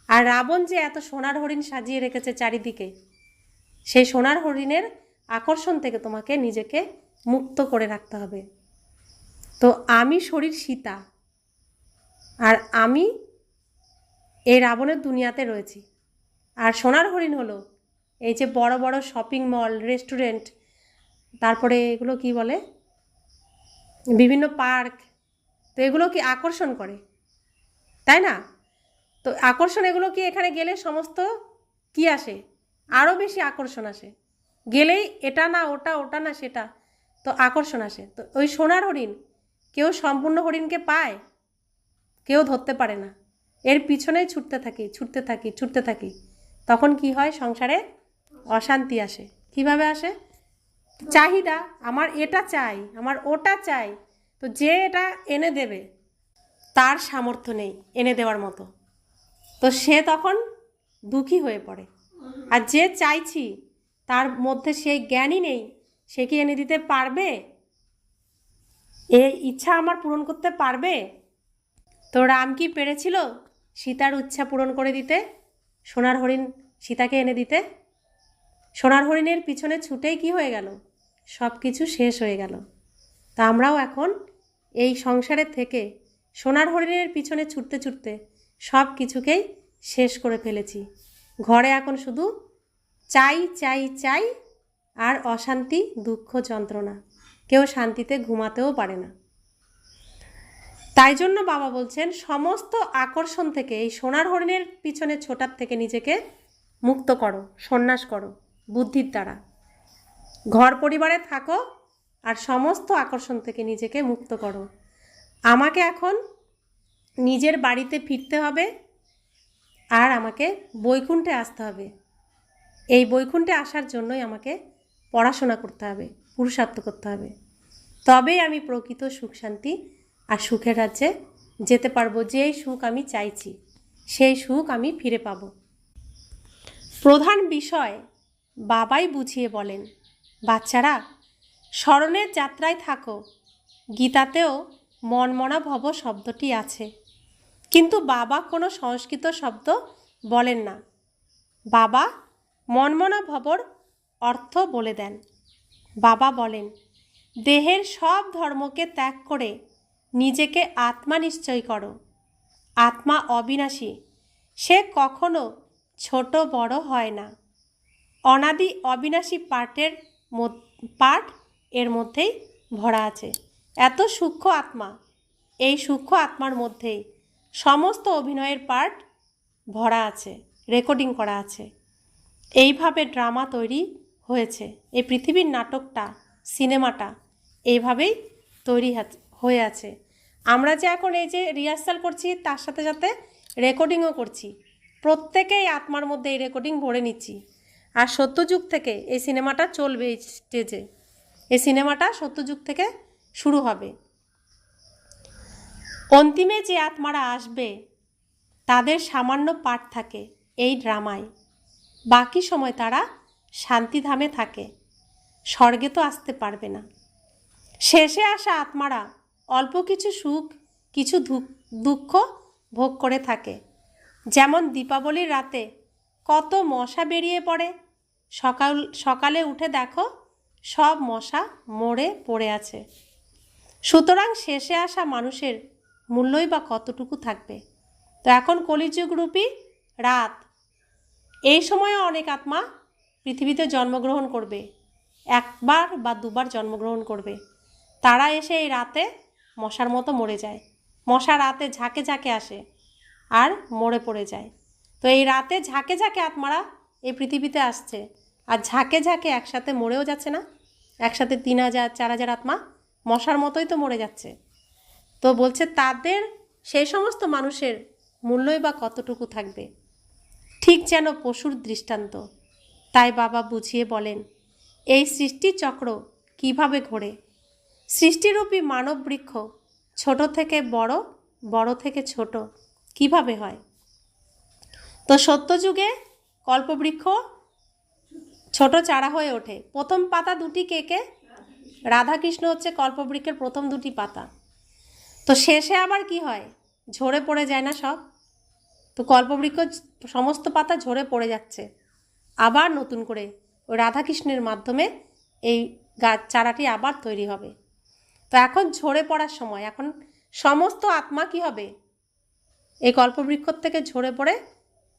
আর রাবণ যে এত সোনার হরিণ সাজিয়ে রেখেছে চারিদিকে, সেই সোনার হরিণের আকর্ষণ থেকে তোমাকে নিজেকে মুক্ত করে রাখতে হবে। তো আমি শরীর সীতা, আর আমি এই রাবণের দুনিয়াতে রয়েছি। আর সোনার হরিণ হলো এই যে বড় বড় শপিং মল, রেস্টুরেন্ট, তারপরে এগুলো কি বলে, বিভিন্ন পার্ক, তো এগুলো কি আকর্ষণ করে, তাই না? তো আকর্ষণ, এগুলো কি এখানে গেলে সমস্ত কি আসে, আরও বেশি আকর্ষণ আসে। গেলেই এটা না ওটা, ওটা না সেটা, তো আকর্ষণ আসে। তো ওই সোনার হরিণ, কেউ সম্পূর্ণ হরিণকে পায়, কেউ ধরতে পারে না। এর পিছনেই ছুটতে থাকি, ছুটতে থাকি, ছুটতে থাকি। তখন কি হয়, সংসারে অশান্তি আসে। কিভাবে আসে? চাহিদা, আমার এটা চাই, আমার ওটা চাই। তো যে এটা এনে দেবে তার সামর্থ্য নেই এনে দেওয়ার মতো, তো সে তখন দুঃখী হয়ে পড়ে। আর যে চাইছি তার মধ্যে সেই জ্ঞানই নেই, সে কি এনে দিতে পারবে? এই ইচ্ছা আমার পূরণ করতে পারবে? তো রাম কি পেরেছিল সীতার ইচ্ছা পূরণ করে দিতে, সোনার হরিণ সীতাকে এনে দিতে? সোনার হরিণের পিছনে ছুটেই কি হয়ে গেল, সব কিছু শেষ হয়ে গেল। তা আমরাও এখন এই সংসারের থেকে সোনার হরিণের পিছনে ছুটতে ছুটতে সব কিছুকেই শেষ করে ফেলেছি। ঘরে এখন শুধু চাই চাই চাই, আর অশান্তি, দুঃখ, যন্ত্রণা, কেউ শান্তিতে ঘুমাতেও পারে না। তাই জন্য বাবা বলছেন, সমস্ত আকর্ষণ থেকে, এই সোনার হরিণের পিছনে ছোটার থেকে নিজেকে মুক্ত করো, সন্ন্যাস করো বুদ্ধির দ্বারা। ঘর পরিবারে থাকো আর সমস্ত আকর্ষণ থেকে নিজেকে মুক্ত করো। আমাকে এখন নিজের বাড়িতে ফিরতে হবে, আর আমাকে বৈকুণ্ঠে আসতে হবে। এই বৈকুণ্ঠে আসার জন্যই আমাকে পড়াশোনা করতে হবে, পুরুষার্থ করতে হবে। তবেই আমি প্রকৃত সুখ শান্তি আর সুখের রাজ্যে যেতে পারবো। যেই সুখ আমি চাইছি সেই সুখ আমি ফিরে পাব। প্রধান বিষয় বাবাই বুঝিয়ে বলেন, বাচ্চারা স্মরণের যাত্রায় থাকো। গীতাতেও মনমনা ভব শব্দটি আছে, কিন্তু বাবা কোনো সংস্কৃত শব্দ বলেন না। বাবা মনমনা ভবর অর্থ বলে দেন। বাবা বলেন, দেহের সব ধর্মকে ত্যাগ করে নিজেকে আত্মা নিশ্চয় করো। আত্মা অবিনাশী, সে কখনো ছোট বড় হয় না। অনাদি অবিনাশী পাঠ এর মধ্যেই ভরা আছে। এত সূক্ষ্ম আত্মা, এই সূক্ষ্ম আত্মার মধ্যেই সমস্ত অভিনয়ের পার্ট ভরা আছে, রেকর্ডিং করা আছে। এইভাবে ড্রামা তৈরি হয়েছে। এই পৃথিবীর নাটকটা, সিনেমাটা এইভাবেই তৈরি হয়ে আছে। আমরা যে এখন এই যে রিহার্সাল করছি, তার সাথে সাথে রেকর্ডিংও করছি। প্রত্যেকেই আত্মার মধ্যে এই রেকর্ডিং ভরে নিচ্ছি। আর সত্যযুগ থেকে এই সিনেমাটা চলবে, এই স্টেজে এই সিনেমাটা সত্যযুগ থেকে শুরু হবে। অন্তিমে যে আত্মারা আসবে তাদের সামান্য পাঠ থাকে এই ড্রামায়। বাকি সময় তারা শান্তিধামে থাকে, স্বর্গে তো আসতে পারবে না। শেষে আসা আত্মারা অল্প কিছু সুখ, কিছু দুঃখ ভোগ করে থাকে। যেমন দীপাবলির রাতে কত মশা বেরিয়ে পড়ে, সকালে উঠে দেখো সব মশা মরে পড়ে আছে। সুতরাং শেষে আসা মানুষের মূল্যই বা কতটুকু থাকবে। তো এখন কলিযুগ রূপী রাত, এই সময়ে অনেক আত্মা পৃথিবীতে জন্মগ্রহণ করবে, একবার বা দুবার জন্মগ্রহণ করবে। তারা এসে এই রাতে মশার মতো মরে যায়। মশা রাতে ঝাঁকে ঝাঁকে আসে আর মরে পড়ে যায়। তো এই রাতে ঝাঁকে ঝাঁকে আত্মারা এই পৃথিবীতে আসছে, আর ঝাঁকে ঝাঁকে একসাথে মরেও যাচ্ছে না। একসাথে 3000 4000 আত্মা মশার মতোই তো মরে যাচ্ছে। তো বলছে তাদের, সেই সমস্ত মানুষের মূল্যই বা কতটুকু থাকবে, ঠিক যেন পশুর দৃষ্টান্ত। তাই বাবা বুঝিয়ে বলেন, এই সৃষ্টির চক্র কিভাবে ঘোরে। সৃষ্টিরূপী মানব বৃক্ষ ছোট থেকে বড়, বড় থেকে ছোট কিভাবে হয়। তো সত্যযুগে কল্পবৃক্ষ ছোট চারা হয়ে ওঠে। প্রথম পাতা দুটি কে কে? রাধাকৃষ্ণ হচ্ছে কল্পবৃক্ষের প্রথম দুটি পাতা। তো শেষে আবার কি হয়, ঝরে পড়ে যায় না সব? তো কল্পবৃক্ষ সমস্ত পাতা ঝরে পড়ে যাচ্ছে, আবার নতুন করে ওই রাধাকৃষ্ণের মাধ্যমে এই গাছ চারাটি আবার তৈরি হবে। তো এখন ঝরে পড়ার সময়, এখন সমস্ত আত্মা কি হবে, এই কল্পবৃক্ষ থেকে ঝরে পড়ে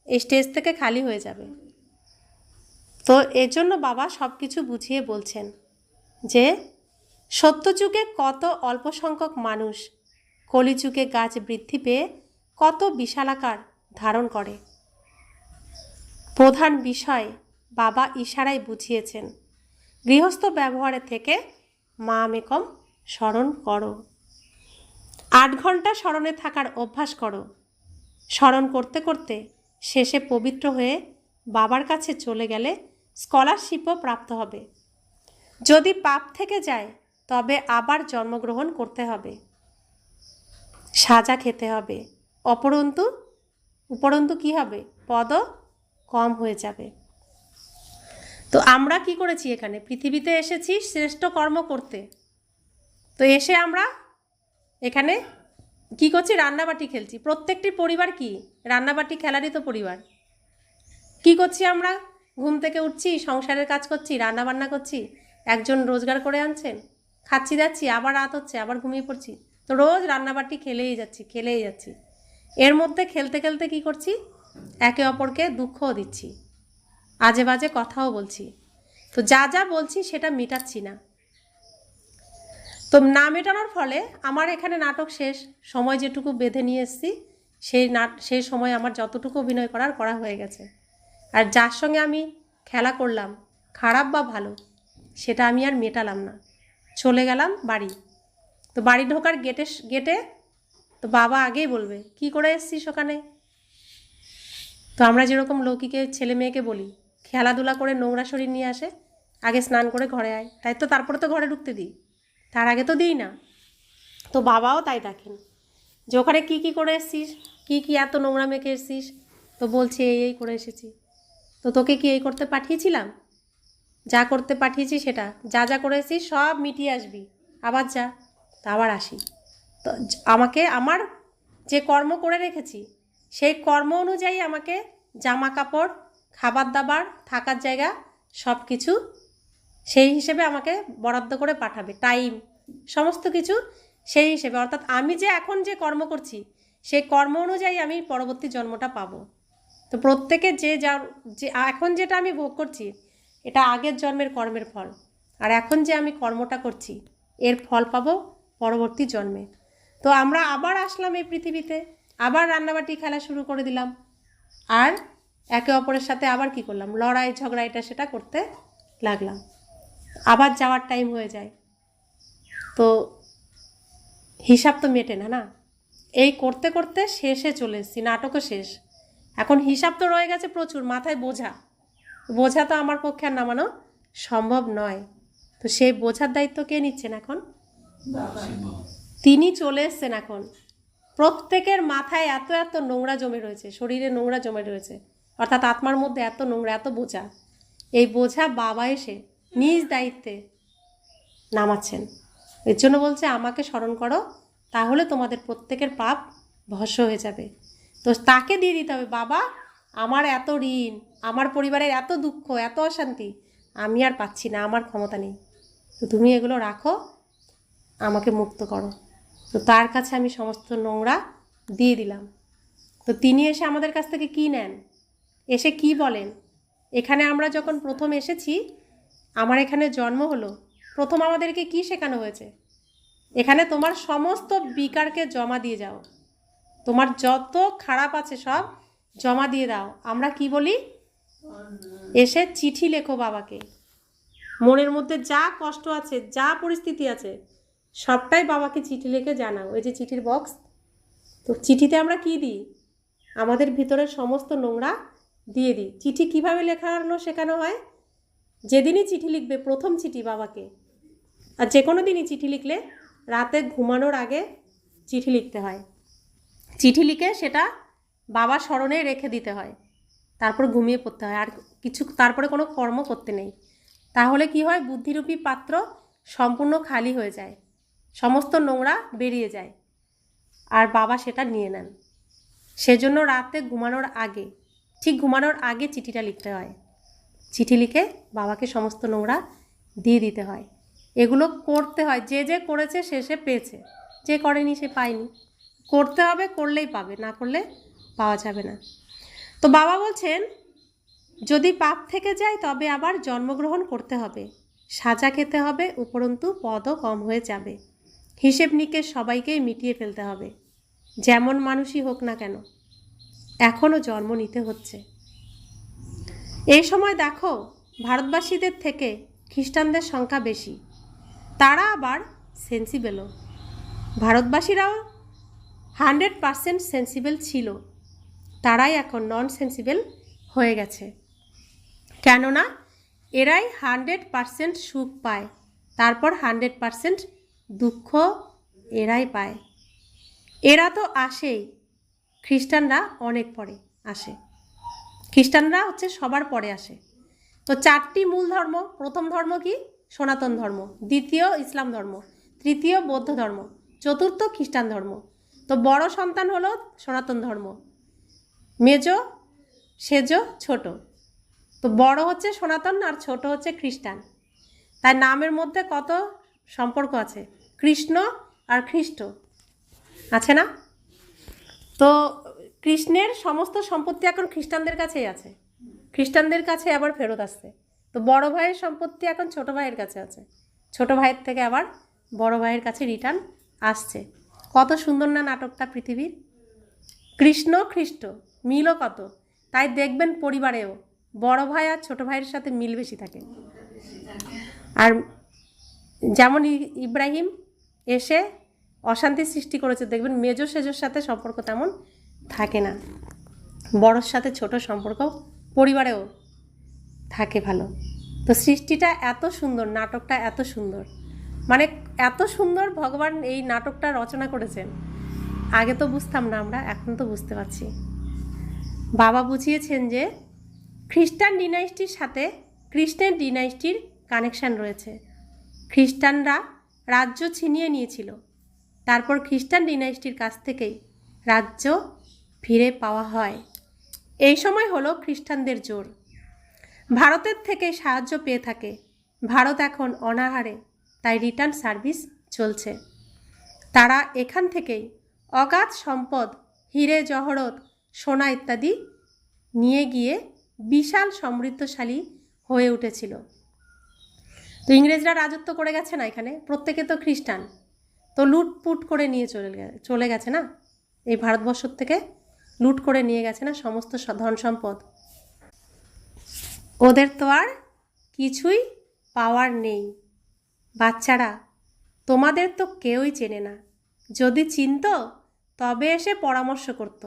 এই স্টেজ থেকে খালি হয়ে যাবে। তো এর জন্য বাবা সব কিছু বুঝিয়ে বলছেন যে সত্যযুগে কত অল্প সংখ্যক মানুষ, কলিযুগে গাছ বৃদ্ধি পেয়ে কত বিশালাকার ধারণ করে। প্রধান বিষয় বাবা ইশারায় বুঝিয়েছেন, গৃহস্থ ব্যবহারে থেকে মামেকম স্মরণ করো। 8 ঘন্টা স্মরণে থাকার অভ্যাস করো। স্মরণ করতে করতে শেষে পবিত্র হয়ে বাবার কাছে চলে গেলে স্কলারশিপও প্রাপ্ত হবে। যদি পাপ থেকে যায় তবে আবার জন্মগ্রহণ করতে হবে, সাজা খেতে হবে, উপরন্তু কি হবে, পদও কম হয়ে যাবে। তো আমরা কি করেছি, এখানে পৃথিবীতে এসেছি শ্রেষ্ঠ কর্ম করতে। তো এসে আমরা এখানে কি করছি, রান্নাবাটি খেলছি। প্রত্যেকটি পরিবার কি রান্নাবাটি খেলারই তো পরিবার। কি করছি আমরা, ঘুম থেকে উঠছি, সংসারের কাজ করছি, রান্নাবান্না করছি, একজন রোজগার করে আনছেন, খাচ্ছি যাচ্ছি, আবার রাত হচ্ছে, আবার ঘুমিয়ে পড়ছি। তো রোজ রান্নাবাটি খেলেই যাচ্ছি। এর মধ্যে খেলতে খেলতে কি করছি, একে অপরকে দুঃখও দিচ্ছি, আজে বাজে কথাও বলছি। তো যা যা বলছি সেটা মেটাচ্ছি না। তো না মেটানোর ফলে আমার এখানে নাটক শেষ, সময় যেটুকু বেঁধে নিয়ে এসেছি সেই সময় আমার যতটুকু অভিনয় করা হয়ে গেছে। আর যার সঙ্গে আমি খেলা করলাম, খারাপ বা ভালো, সেটা আমি আর মেটালাম না, চলে গেলাম বাড়ি। তো বাড়ি ঢোকার গেটে তো বাবা আগেই বলবে, কি করে এসছিস ওখানে। তো আমরা যেরকম লৌকিকে ছেলে মেয়েকে বলি, খেলাধুলা করে নোংরা শরীর নিয়ে আসে, আগে স্নান করে ঘরে আয়, তাই তো তারপরে তো ঘরে ঢুকতে দিই, তার আগে তো দিই না। তো বাবাও তাই দেখেন যে ওখানে কী করে এসছিস, কি এত নোংরা মেখে এসছিস। তো বলছে এই করে এসেছি। তো তোকে কি এই করতে পাঠিয়েছিলাম? যা করতে পাঠিয়েছি সেটা যা করে এসেছিস সব মিটিয়ে আসবি, আবার যা। তা আবার আসি। তো আমাকে আমার যে কর্ম করে রেখেছি সেই কর্ম অনুযায়ী আমাকে জামা কাপড়, খাবার দাবার, থাকার জায়গা সব কিছু সেই হিসেবে আমাকে বরাদ্দ করে পাঠাবে, টাইম সমস্ত কিছু সেই হিসেবে। অর্থাৎ আমি যে এখন যে কর্ম করছি সেই কর্ম অনুযায়ী আমি পরবর্তী জন্মটা পাবো। তো প্রত্যেকে যে এখন যেটা আমি ভোগ করছি এটা আগের জন্মের কর্মের ফল, আর এখন যে আমি কর্মটা করছি এর ফল পাবো পরবর্তী জন্মে। তো আমরা আবার আসলাম এই পৃথিবীতে, আবার রান্নাবাটি খেলা শুরু করে দিলাম, আর একে অপরের সাথে আবার কি করলাম, লড়াই ঝগড়া এটা সেটা করতে লাগলাম, আবার যাওয়ার টাইম হয়ে যায়। তো হিসাব তো মেটে না, এই করতে করতে শেষে চলে এসেছি, নাটকও শেষ। এখন হিসাব তো রয়ে গেছে প্রচুর, মাথায় বোঝা তো আমার পক্ষে আর নামানো সম্ভব নয়। তো সেই বোঝার দায়িত্ব কে নিচ্ছেন এখন? তিনি চলে এসছেন। এখন প্রত্যেকের মাথায় এত নোংরা জমে রয়েছে, শরীরে নোংরা জমে রয়েছে, অর্থাৎ আত্মার মধ্যে এত নোংরা, এত বোঝা। এই বোঝা বাবা এসে নিজ দায়িত্বে নামাচ্ছেন। এর জন্য বলছে আমাকে স্মরণ করো, তাহলে তোমাদের প্রত্যেকের পাপ ভস্ম হয়ে যাবে। তো তাকে দিয়ে দিতে হবে, বাবা আমার এত ঋণ, আমার পরিবারের এত দুঃখ, এত অশান্তি আমি আর পাচ্ছি না, আমার ক্ষমতা নেই, তো তুমি এগুলো রাখো, আমাকে মুক্ত করো। তো তার কাছে আমি সমস্ত নোংরা দিয়ে দিলাম। তো তিনি এসে আমাদের কাছ থেকে কি নেন, এসে কি বলেন, এখানে আমরা যখন প্রথম এসেছি, আমার এখানে জন্ম হলো, প্রথম আমাদেরকে কি শেখানো হয়েছে, এখানে তোমার সমস্ত বিকারকে জমা দিয়ে যাও, তোমার যত খারাপ আছে সব জমা দিয়ে দাও। আমরা কি বলি, এসে চিঠি লেখো বাবাকে, মনের মধ্যে যা কষ্ট আছে, যা পরিস্থিতি আছে সবটাই বাবাকে চিঠি লিখে জানাও। এই যে চিঠির বক্স, তো চিঠিতে আমরা কি দিই, আমাদের ভিতরের সমস্ত নোংরা দিয়ে দিই। চিঠি কিভাবে লেখানো শেখানো হয়, যেদিনই চিঠি লিখবে প্রথম চিঠি বাবাকে, আর যে কোনো দিনই চিঠি লিখলে রাতে ঘুমানোর আগে চিঠি লিখতে হয়, চিঠি লিখে সেটা বাবার স্মরণে রেখে দিতে হয়, তারপর ঘুমিয়ে পড়তে হয়, আর কিছু তারপরে কোনো কর্ম করতে নেই। তাহলে কি হয়, বুদ্ধিরূপী পাত্র সম্পূর্ণ খালি হয়ে যায়, সমস্ত নোংরা বেরিয়ে যায়। আর বাবা সেটা নিয়ে নেন। সেজন্য রাতে ঘুমানোর আগে, ঠিক ঘুমানোর আগে চিঠিটা লিখতে হয়। চিঠি লিখে বাবাকে সমস্ত নোংরা দিয়ে দিতে হয়। এগুলো করতে হয়। যে যে করেছে সে সে পেয়েছে, যে করেনি সে পায়নি। করতে হবে, করলেই পাবে, না করলে পাওয়া যাবে না। তো বাবা বলছেন, যদি পাপ থেকে যায় তবে আবার জন্মগ্রহণ করতে হবে, সাজা খেতে হবে, উপরন্তু পদও কম হয়ে যাবে। হিসেব নিকেশ সবাইকেই মিটিয়ে ফেলতে হবে, যেমন মানুষই হোক না কেন। এখনও জন্ম নিতে হচ্ছে। এই সময় দেখো, ভারতবাসীদের থেকে খ্রিস্টানদের সংখ্যা বেশি। তারা আবার সেন্সিবেলও। ভারতবাসীরাও 100% সেন্সিবল ছিল, তারাই এখন নন সেন্সিবল হয়ে গেছে। কেননা এরাই 100% সুখ পায়, তারপর 100% দুঃখ এরাই পায়। এরা তো আসেই, খ্রিস্টানরা অনেক পরে আসে। খ্রিস্টানরা হচ্ছে সবার পরে আসে। তো 4টি মূল ধর্ম। প্রথম ধর্ম কি? সনাতন ধর্ম। দ্বিতীয় ইসলাম ধর্ম। তৃতীয় বৌদ্ধ ধর্ম। চতুর্থ খ্রিস্টান ধর্ম। তো বড় সন্তান হলো সনাতন ধর্ম, মেজো সেজো ছোট। তো বড় হচ্ছে সনাতন আর ছোট হচ্ছে খ্রিস্টান। তাই নামের মধ্যে কত সম্পর্ক আছে, কৃষ্ণ আর খ্রিস্ট আছে না? তো কৃষ্ণের সমস্ত সম্পত্তি এখন খ্রিস্টানদের কাছেই আছে, খ্রিস্টানদের কাছে আবার ফেরত আসছে। তো বড় ভাইয়ের সম্পত্তি এখন ছোট ভাইয়ের কাছে আছে, ছোট ভাইয়ের থেকে আবার বড় ভাইয়ের কাছে রিটার্ন আসছে। কত সুন্দর না নাটকটা পৃথিবীর! কৃষ্ণ খ্রিস্ট মিলও কত। তাই দেখবেন পরিবারেও বড় ভাই আর ছোট ভাইয়ের সাথে মিল বেশি থাকে। আর যেমন ইব্রাহিম এসে অশান্তি সৃষ্টি করেছে, দেখবেন মেজো সেজোর সাথে সম্পর্ক তেমন থাকে না। বড়োর সাথে ছোট সম্পর্ক পরিবারেও থাকে ভালো। তো সৃষ্টিটা এত সুন্দর, নাটকটা এত সুন্দর, মানে এত সুন্দর ভগবান এই নাটকটা রচনা করেছেন। আগে তো বুঝতাম না আমরা, এখন তো বুঝতে পারছি। বাবা বুঝিয়েছেন যে খ্রিস্টান ডিনাইস্টির সাথে কৃষ্ণের ডিনাইস্টির কানেকশান রয়েছে। খ্রিস্টানরা রাজ্য ছিনিয়ে নিয়েছিল, তারপর খ্রিস্টান ডিনাইস্টির কাছ থেকেই রাজ্য ফিরে পাওয়া হয়। এই সময় হলো খ্রিস্টানদের জোর। ভারতের থেকে সাহায্য পেয়ে থাকে। ভারত এখন অনাহারে, তাই রিটার্ন সার্ভিস চলছে। তারা এখান থেকেই অগাধ সম্পদ, হিরে জহরত, সোনা ইত্যাদি নিয়ে গিয়ে বিশাল সমৃদ্ধশালী হয়ে উঠেছিল। তো ইংরেজরা রাজত্ব করে গেছে না এখানে, প্রত্যেকে তো খ্রিস্টান, তো লুটপুট করে নিয়ে চলে গেছে না, এই ভারতবর্ষ থেকে লুট করে নিয়ে গেছে না সমস্ত ধন সম্পদ। ওদের তো আর কিছুই পাওয়ার নেই। বাচ্চারা, তোমাদের তো কেউই চেনে না, যদি চিনত তবে এসে পরামর্শ করত।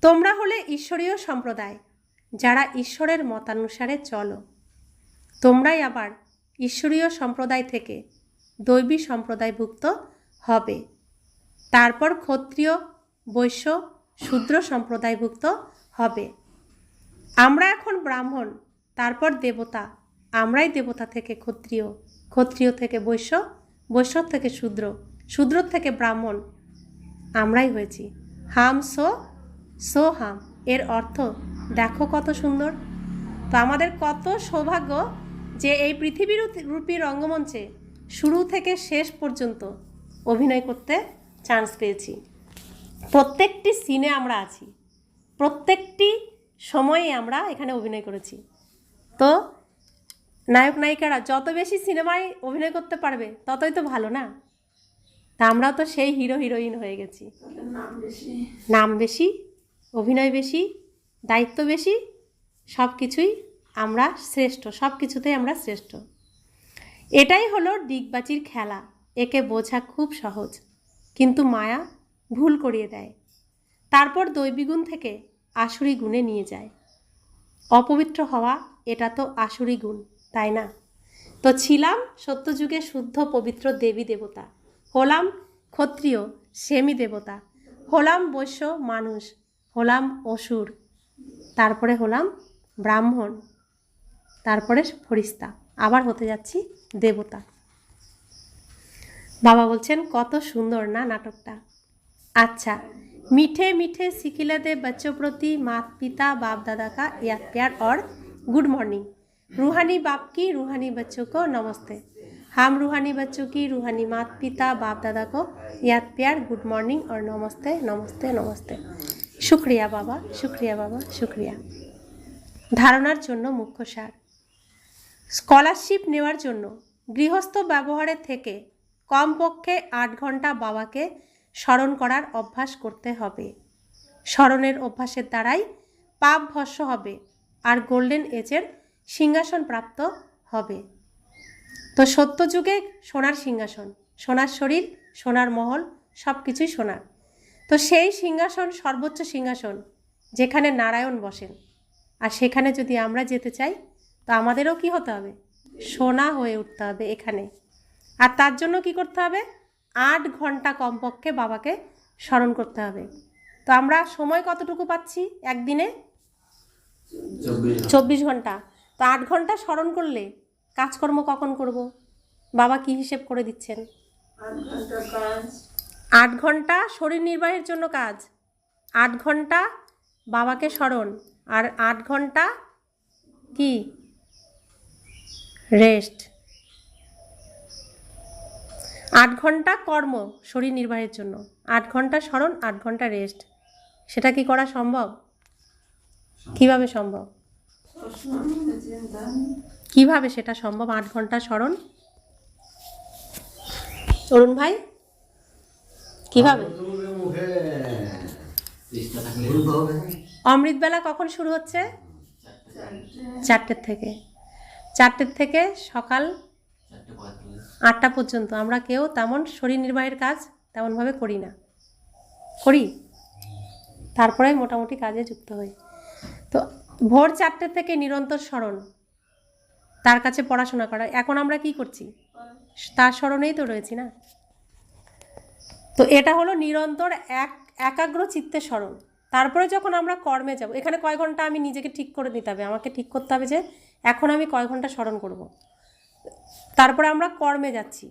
তোমরা হলে ঈশ্বরীয় সম্প্রদায়, যারা ঈশ্বরের মতানুসারে চলো। তোমরাই আবার ঈশ্বরীয় সম্প্রদায় থেকে দৈবী সম্প্রদায়ভুক্ত হবে, তারপর ক্ষত্রিয়, বৈশ্য, শূদ্র সম্প্রদায়ভুক্ত হবে। আমরা এখন ব্রাহ্মণ, তারপর দেবতা। আমরাই দেবতা থেকে ক্ষত্রিয়, ক্ষত্রিয় থেকে বৈশ্য, বৈশ্য থেকে শূদ্র, শূদ্র থেকে ব্রাহ্মণ আমরাই হয়েছি। হাম সো হাম এর অর্থ দেখো কত সুন্দর। তো আমাদের কত সৌভাগ্য যে এই পৃথিবীর রূপী রঙ্গমঞ্চে শুরু থেকে শেষ পর্যন্ত অভিনয় করতে চান্স পেয়েছি। প্রত্যেকটি সিনে আমরা আছি, প্রত্যেকটি সময়ে আমরা এখানে অভিনয় করেছি। তো নায়ক নায়িকারা যত বেশি সিনেমায় অভিনয় করতে পারবে ততই তো ভালো না? তা আমরাও তো সেই হিরো হিরোইন হয়ে গেছি। নাম বেশি, অভিনয় বেশি, দায়িত্ব বেশি, সব কিছুই আমরা শ্রেষ্ঠ, সব কিছুতেই আমরা শ্রেষ্ঠ। এটাই হলো ডিগবাজির খেলা। একে বোঝা খুব সহজ, কিন্তু মায়া ভুল করিয়ে দেয়। তারপর দৈবী গুণ থেকে আসুরি গুণে নিয়ে যায়। অপবিত্র হওয়া, এটা তো আসুরি গুণ, তাই না? তো ছিলাম সত্যযুগে শুদ্ধ পবিত্র দেবী দেবতা, হলাম ক্ষত্রিয় সেমি দেবতা, হলাম বৈশ্য মানুষ, হলাম অসুর, তারপরে হলাম ব্রাহ্মণ, তারপরে ফরিস্তা, আবার হতে যাচ্ছি দেবতা। বাবা বলছেন কত সুন্দর না নাটকটা। अच्छा, मीठे मीठे सिखिले दे बच्चों प्रति माता पिता बाप दादा का याद प्यार और गुड मॉर्निंग। रूहानी बाप की रूहानी बच्चों को नमस्ते। हम रूहानी बच्चों की रूहानी माता पिता बाप दादा को याद प्यार गुड मॉर्निंग और नमस्ते नमस्ते नमस्ते। शुक्रिया बाबा, शुक्रिया बाबा, शुक्रिया। ধারণার জন্য মুখ্য সার। স্কলারশিপ নেওয়ার জন্য গৃহস্থ ব্যবহারের থেকে কমপক্ষে 8 ঘন্টা বাবাকে স্মরণ করার অভ্যাস করতে হবে। স্মরণের অভ্যাসের দ্বারাই পাপ ভস্ম হবে আর গোল্ডেন এজের সিংহাসন প্রাপ্ত হবে। তো সত্যযুগে সোনার সিংহাসন, সোনার শরীর, সোনার মহল, সব কিছুই সোনার। তো সেই সিংহাসন সর্বোচ্চ সিংহাসন যেখানে নারায়ণ বসেন, আর সেখানে যদি আমরা যেতে চাই তো আমাদেরও কি হতে হবে? সোনা হয়ে উঠতে হবে এখানে। আর তার জন্য কি করতে হবে? 8 ঘন্টা কমপক্ষে বাবাকে স্মরণ করতে হবে। তো আমরা সময় কতটুকু পাচ্ছি একদিনে? 24 ঘন্টা। তো 8 ঘন্টা স্মরণ করলে কাজকর্ম কখন করব? বাবা কি হিসেব করে দিচ্ছেন? 8 ঘন্টা শরীর নির্বাহের জন্য কাজ, 8 ঘন্টা বাবাকে স্মরণ, আর 8 ঘন্টা কি রেস্ট। 8 ঘন্টা কর্ম শরীর নির্বাহের জন্য, 8 ঘন্টা স্মরণ, 8 ঘন্টা রেস্ট। সেটা কি করা সম্ভব? কিভাবে সম্ভব? কিভাবে সেটা সম্ভব? 8 ঘন্টা স্মরণ, অরুণ ভাই, কিভাবে? অমৃতবেলা কখন শুরু হচ্ছে? 4টের থেকে। 4টের থেকে সকাল 8টা পর্যন্ত আমরা কেউ তেমন শরীর নির্বাহের কাজ তেমনভাবে করি না, করি? তারপরে মোটামুটি কাজে যুক্ত হই। তো ভোর 4টে থেকে নিরন্তর স্মরণ, তার কাছে পড়াশোনা করা। এখন আমরা কি করছি? তার স্মরণেই তো রয়েছি না। তো এটা হলো নিরন্তর একাগ্র চিত্তে স্মরণ। তারপরে যখন আমরা কর্মে যাব, এখানে কয় ঘন্টা আমি নিজেকে ঠিক করে নিতে হবে, আমাকে ঠিক করতে হবে যে এখন আমি কয় ঘন্টা স্মরণ করব। তারপরে আমরা কর্মে যাচ্ছি।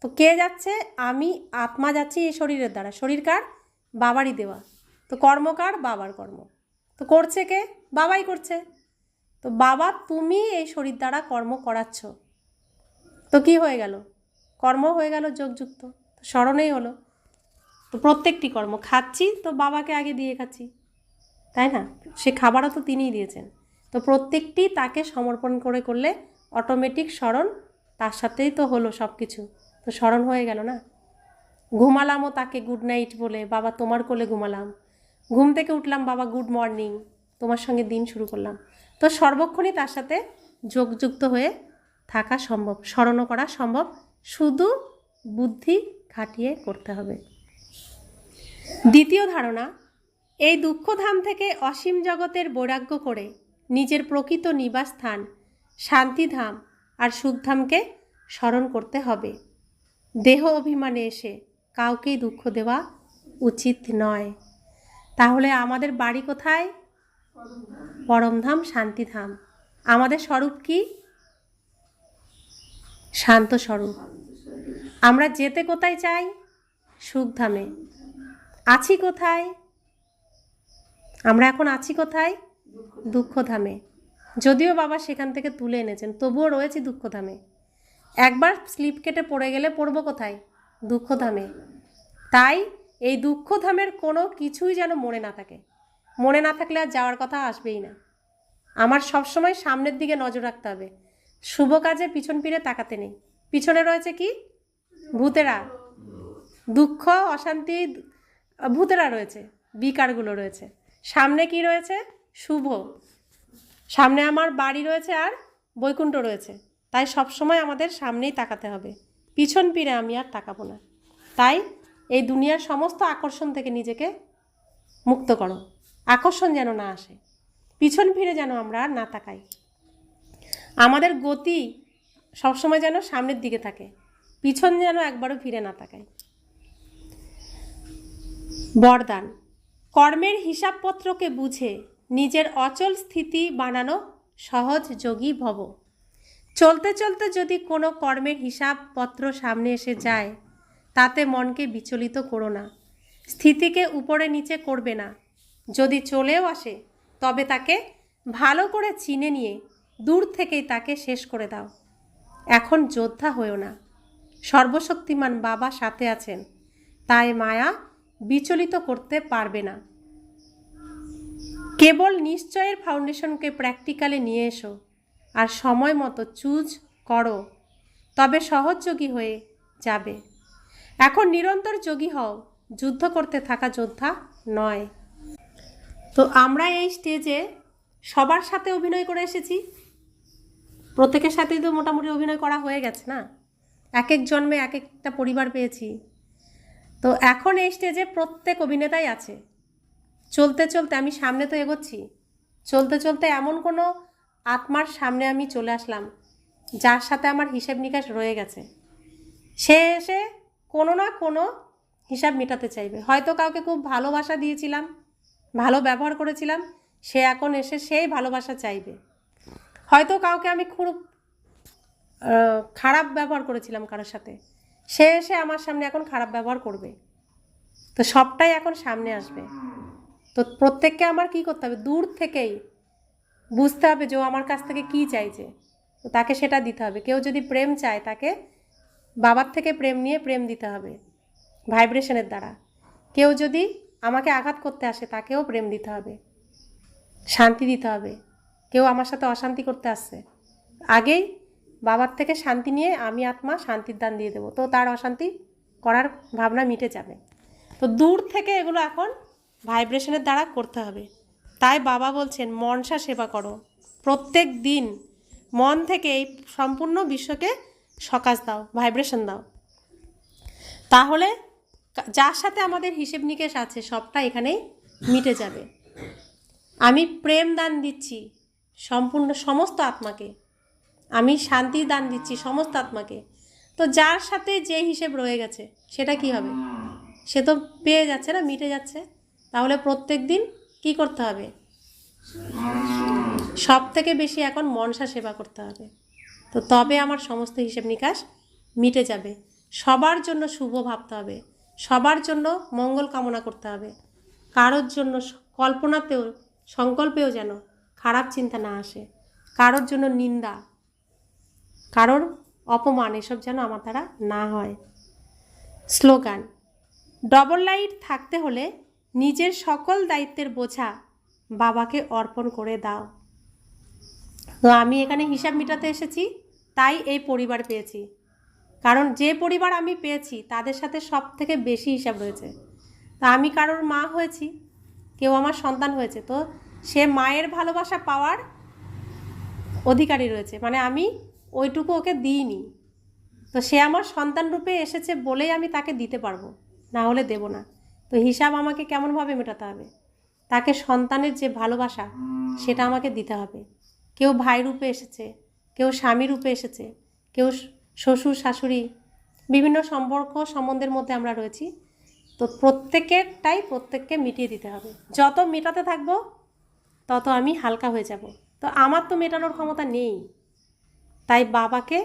তো কে যাচ্ছে? আমি আত্মা যাচ্ছি এই শরীরের দ্বারা। শরীর কার? বাবারই দেওয়া। তো কর্ম কার? বাবার কর্ম। তো করছে কে? বাবাই করছে। তো বাবা তুমি এই শরীর দ্বারা কর্ম করাচ্ছ। তো কি হয়ে গেল? কর্ম হয়ে গেল যোগযুক্ত, স্মরণেই হলো। তো প্রত্যেকটি কর্ম খাচ্ছি তো বাবাকে আগে দিয়ে খাচ্ছি, তাই না? সে খাবারও তো তিনিই দিয়েছেন। তো প্রত্যেকটি তাকে সমর্পণ করে করলে অটোমেটিক স্মরণ তার সাথেই তো হলো সব কিছু। তো স্মরণ হয়ে গেল না? ঘুমালামও তাকে গুড নাইট বলে, বাবা তোমার কোলে ঘুমালাম। ঘুম থেকে উঠলাম, বাবা গুড মর্নিং, তোমার সঙ্গে দিন শুরু করলাম। তো সর্বক্ষণই তার সাথে যোগযুক্ত হয়ে থাকা সম্ভব, স্মরণও করা সম্ভব, শুধু বুদ্ধি খাটিয়ে করতে হবে। দ্বিতীয় ধারণা, এই দুঃখধাম থেকে অসীম জগতের বৈরাগ্য করে নিজের প্রকৃত নিবাস স্থান শান্তিধাম আর সুখধামকে স্মরণ করতে হবে। দেহ অভিমানে এসে কাউকেই দুঃখ দেওয়া উচিত নয়। তাহলে আমাদের বাড়ি কোথায়? পরমধাম, শান্তিধাম। আমাদের স্বরূপ কি? শান্ত স্বরূপ। আমরা যেতে কোথায় চাই? সুখধামে। আছি কোথায়? আমরা এখন আছি কোথায়? দুঃখধামে। যদিও বাবা সেখান থেকে তুলে এনেছেন, তবুও রয়েছি দুঃখধামে। একবার স্লিপ কেটে পড়ে গেলে পড়বো কোথায়? দুঃখধামে। তাই এই দুঃখধামের কোনো কিছুই যেন মনে না থাকে। মনে না থাকলে আর যাওয়ার কথা আসবেই না। আমার সবসময় সামনের দিকে নজর রাখতে হবে। শুভ কাজে পিছন ফিরে তাকাতে নেই। পিছনে রয়েছে কি? ভূতেরা, দুঃখ, অশান্তি, ভূতেরা রয়েছে, বিকারগুলো রয়েছে। সামনে কি রয়েছে? শুভ। সামনে আমার বাড়ি রয়েছে আর বৈকুণ্ঠ রয়েছে। তাই সবসময় আমাদের সামনেই তাকাতে হবে, পিছন ফিরে আমি আর তাকাবো না। তাই এই দুনিয়ার সমস্ত আকর্ষণ থেকে নিজেকে মুক্ত করো, আকর্ষণ যেন না আসে, পিছন ফিরে যেন আমরা আর না তাকাই। আমাদের গতি সবসময় যেন সামনের দিকে থাকে, পিছন যেন একবারও ফিরে না তাকাই। বরদান, কর্মের হিসাবপত্রকে বুঝে নিজের অচল স্থিতি বানানো সহজ যোগী ভব। চলতে চলতে যদি কোনো কর্মের হিসাবপত্র সামনে এসে যায়, তাতে মনকে বিচলিত করো না। স্থিতিকে উপরে নিচে করবে না। যদি চলেও আসে তবে তাকে ভালো করে চিনে নিয়ে দূর থেকেই তাকে শেষ করে দাও। এখন যোদ্ধা হয়েও না, সর্বশক্তিমান বাবা সাথে আছেন, তাই মায়া বিচলিত করতে পারবে না। কেবল নিশ্চয়ের ফাউন্ডেশনকে প্র্যাকটিক্যালে নিয়ে এসো আর সময় মতো চুজ করো, তবে সহজ যোগী হয়ে যাবে। এখন নিরন্তর যোগী হও, যুদ্ধ করতে থাকা যোদ্ধা নয়। তো আমরা এই স্টেজে সবার সাথে অভিনয় করে এসেছি, প্রত্যেকের সাথেই তো মোটামুটি অভিনয় করা হয়ে গেছে না, এক এক জন্মে এক একটা পরিবার পেয়েছি। তো এখন এই স্টেজে প্রত্যেক অভিনেতাই আছে। চলতে চলতে আমি সামনে তো এগোচ্ছি, চলতে চলতে এমন কোনো আত্মার সামনে আমি চলে আসলাম যার সাথে আমার হিসেব নিকাশ রয়ে গেছে। সে এসে কোনো না কোনো হিসাব মেটাতে চাইবে। হয়তো কাউকে খুব ভালোবাসা দিয়েছিলাম, ভালো ব্যবহার করেছিলাম, সে এখন এসে সেই ভালোবাসা চাইবে। হয়তো কাউকে আমি খুব খারাপ ব্যবহার করেছিলাম কারোর সাথে, সে এসে আমার সামনে এখন খারাপ ব্যবহার করবে। তো সবটাই এখন সামনে আসবে। তো প্রত্যেককে আমার কি করতে হবে, দূর থেকেই বুঝতে হবে যে ও আমার কাছ থেকে কি চাইছে, তো তাকে সেটা দিতে হবে। কেউ যদি প্রেম চায় তাকে বাবার থেকে প্রেম নিয়ে প্রেম দিতে হবে ভাইব্রেশনের দ্বারা। কেউ যদি আমাকে আঘাত করতে আসে তাকেও প্রেম দিতে হবে, শান্তি দিতে হবে। কেউ আমার সাথে অশান্তি করতে আসছে, আগেই বাবার থেকে শান্তি নিয়ে আমি আত্মা শান্তির দান দিয়ে দেবো, তো তার অশান্তি করার ভাবনা মিটে যাবে। তো দূর থেকে এগুলো এখন ভাইব্রেশনের দ্বারা করতে হবে। তাই বাবা বলছেন মনসা সেবা করো, প্রত্যেক দিন মন থেকে এই সম্পূর্ণ বিশ্বকে সকাশ দাও, ভাইব্রেশন দাও। তাহলে যার সাথে আমাদের হিসেব নিকেশ আছে সবটা এখানেই মিটে যাবে। আমি প্রেম দান দিচ্ছি সম্পূর্ণ সমস্ত আত্মাকে, আমি শান্তি দান দিচ্ছি সমস্ত আত্মাকে। তো যার সাথে যে হিসেব রয়ে গেছে সেটা কি হবে, সে তো পেয়ে যাচ্ছে না, মিটে যাচ্ছে। তাহলে প্রত্যেক দিন কী করতে হবে, সব থেকে বেশি এখন মনসা সেবা করতে হবে। তো তবে আমার সমস্ত হিসেব নিকাশ মিটে যাবে। সবার জন্য শুভ ভাবতে হবে, সবার জন্য মঙ্গল কামনা করতে হবে। কারোর জন্য কল্পনাতেও সংকল্পেও যেন খারাপ চিন্তা না আসে, কারোর জন্য নিন্দা, কারোর অপমান এসব যেন আমার দ্বারা না হয়। স্লোগান, ডবল লাইট থাকতে হলে নিজের সকল দায়িত্বের বোঝা বাবাকে অর্পণ করে দাও। তো আমি এখানে হিসাব মেটাতে এসেছি, তাই এই পরিবার পেয়েছি। কারণ যে পরিবার আমি পেয়েছি তাদের সাথে সব থেকে বেশি হিসাব রয়েছে। তা আমি কারোর মা হয়েছি, কেউ আমার সন্তান হয়েছে, তো সে মায়ের ভালোবাসা পাওয়ার অধিকারী রয়েছে, মানে আমি ওইটুকু ওকে দিইনি। তো সে আমার সন্তান রূপে এসেছে বলেই আমি তাকে দিতে পারবো, না হলে দেব না। তো হিসাব আমাকে কেমনভাবে মেটাতে হবে, তাকে সন্তানের যে ভালোবাসা সেটা আমাকে দিতে হবে। কেউ ভাই রূপে এসেছে, কেউ স্বামী রূপে এসেছে, কেউ শ্বশুর শাশুড়ি, বিভিন্ন সম্পর্ক সম্বন্ধের মধ্যে আমরা রয়েছি। তো প্রত্যেকেরটাই প্রত্যেককে মিটিয়ে দিতে হবে। যত মেটাতে থাকবো তত আমি হালকা হয়ে যাব। তো আমার তো মেটানোর ক্ষমতা নেই, তাই বাবাকে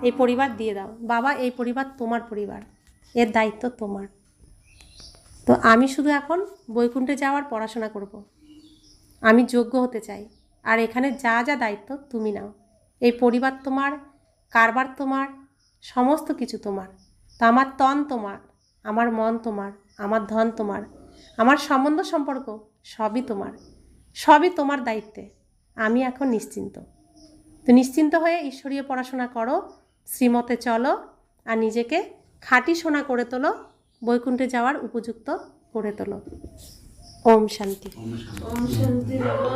এই পরিবার দিয়ে দাও। বাবা, এই পরিবার তোমার পরিবার, এর দায়িত্ব তোমার। তো আমি শুধু এখন বৈকুণ্ঠে যাওয়ার পড়াশোনা করব, আমি যোগ্য হতে চাই। আর এখানে যা যা দায়িত্ব তুমি নাও, এই পরিবার তোমার, কারবার তোমার, সমস্ত কিছু তোমার। তো আমার তন তোমার, আমার মন তোমার, আমার ধন তোমার, আমার সম্বন্ধ সম্পর্ক সবই তোমার, সবই তোমার দায়িত্বে। আমি এখন নিশ্চিন্ত। তো নিশ্চিন্ত হয়ে ঈশ্বরীয় পড়াশোনা করো, শ্রীমতে চলো, আর নিজেকে খাঁটি সোনা করে তোলো, বৈকুণ্ঠে যাওয়ার উপযুক্ত করে তোলো। ওম শান্তি। ওম শান্তি বাবা।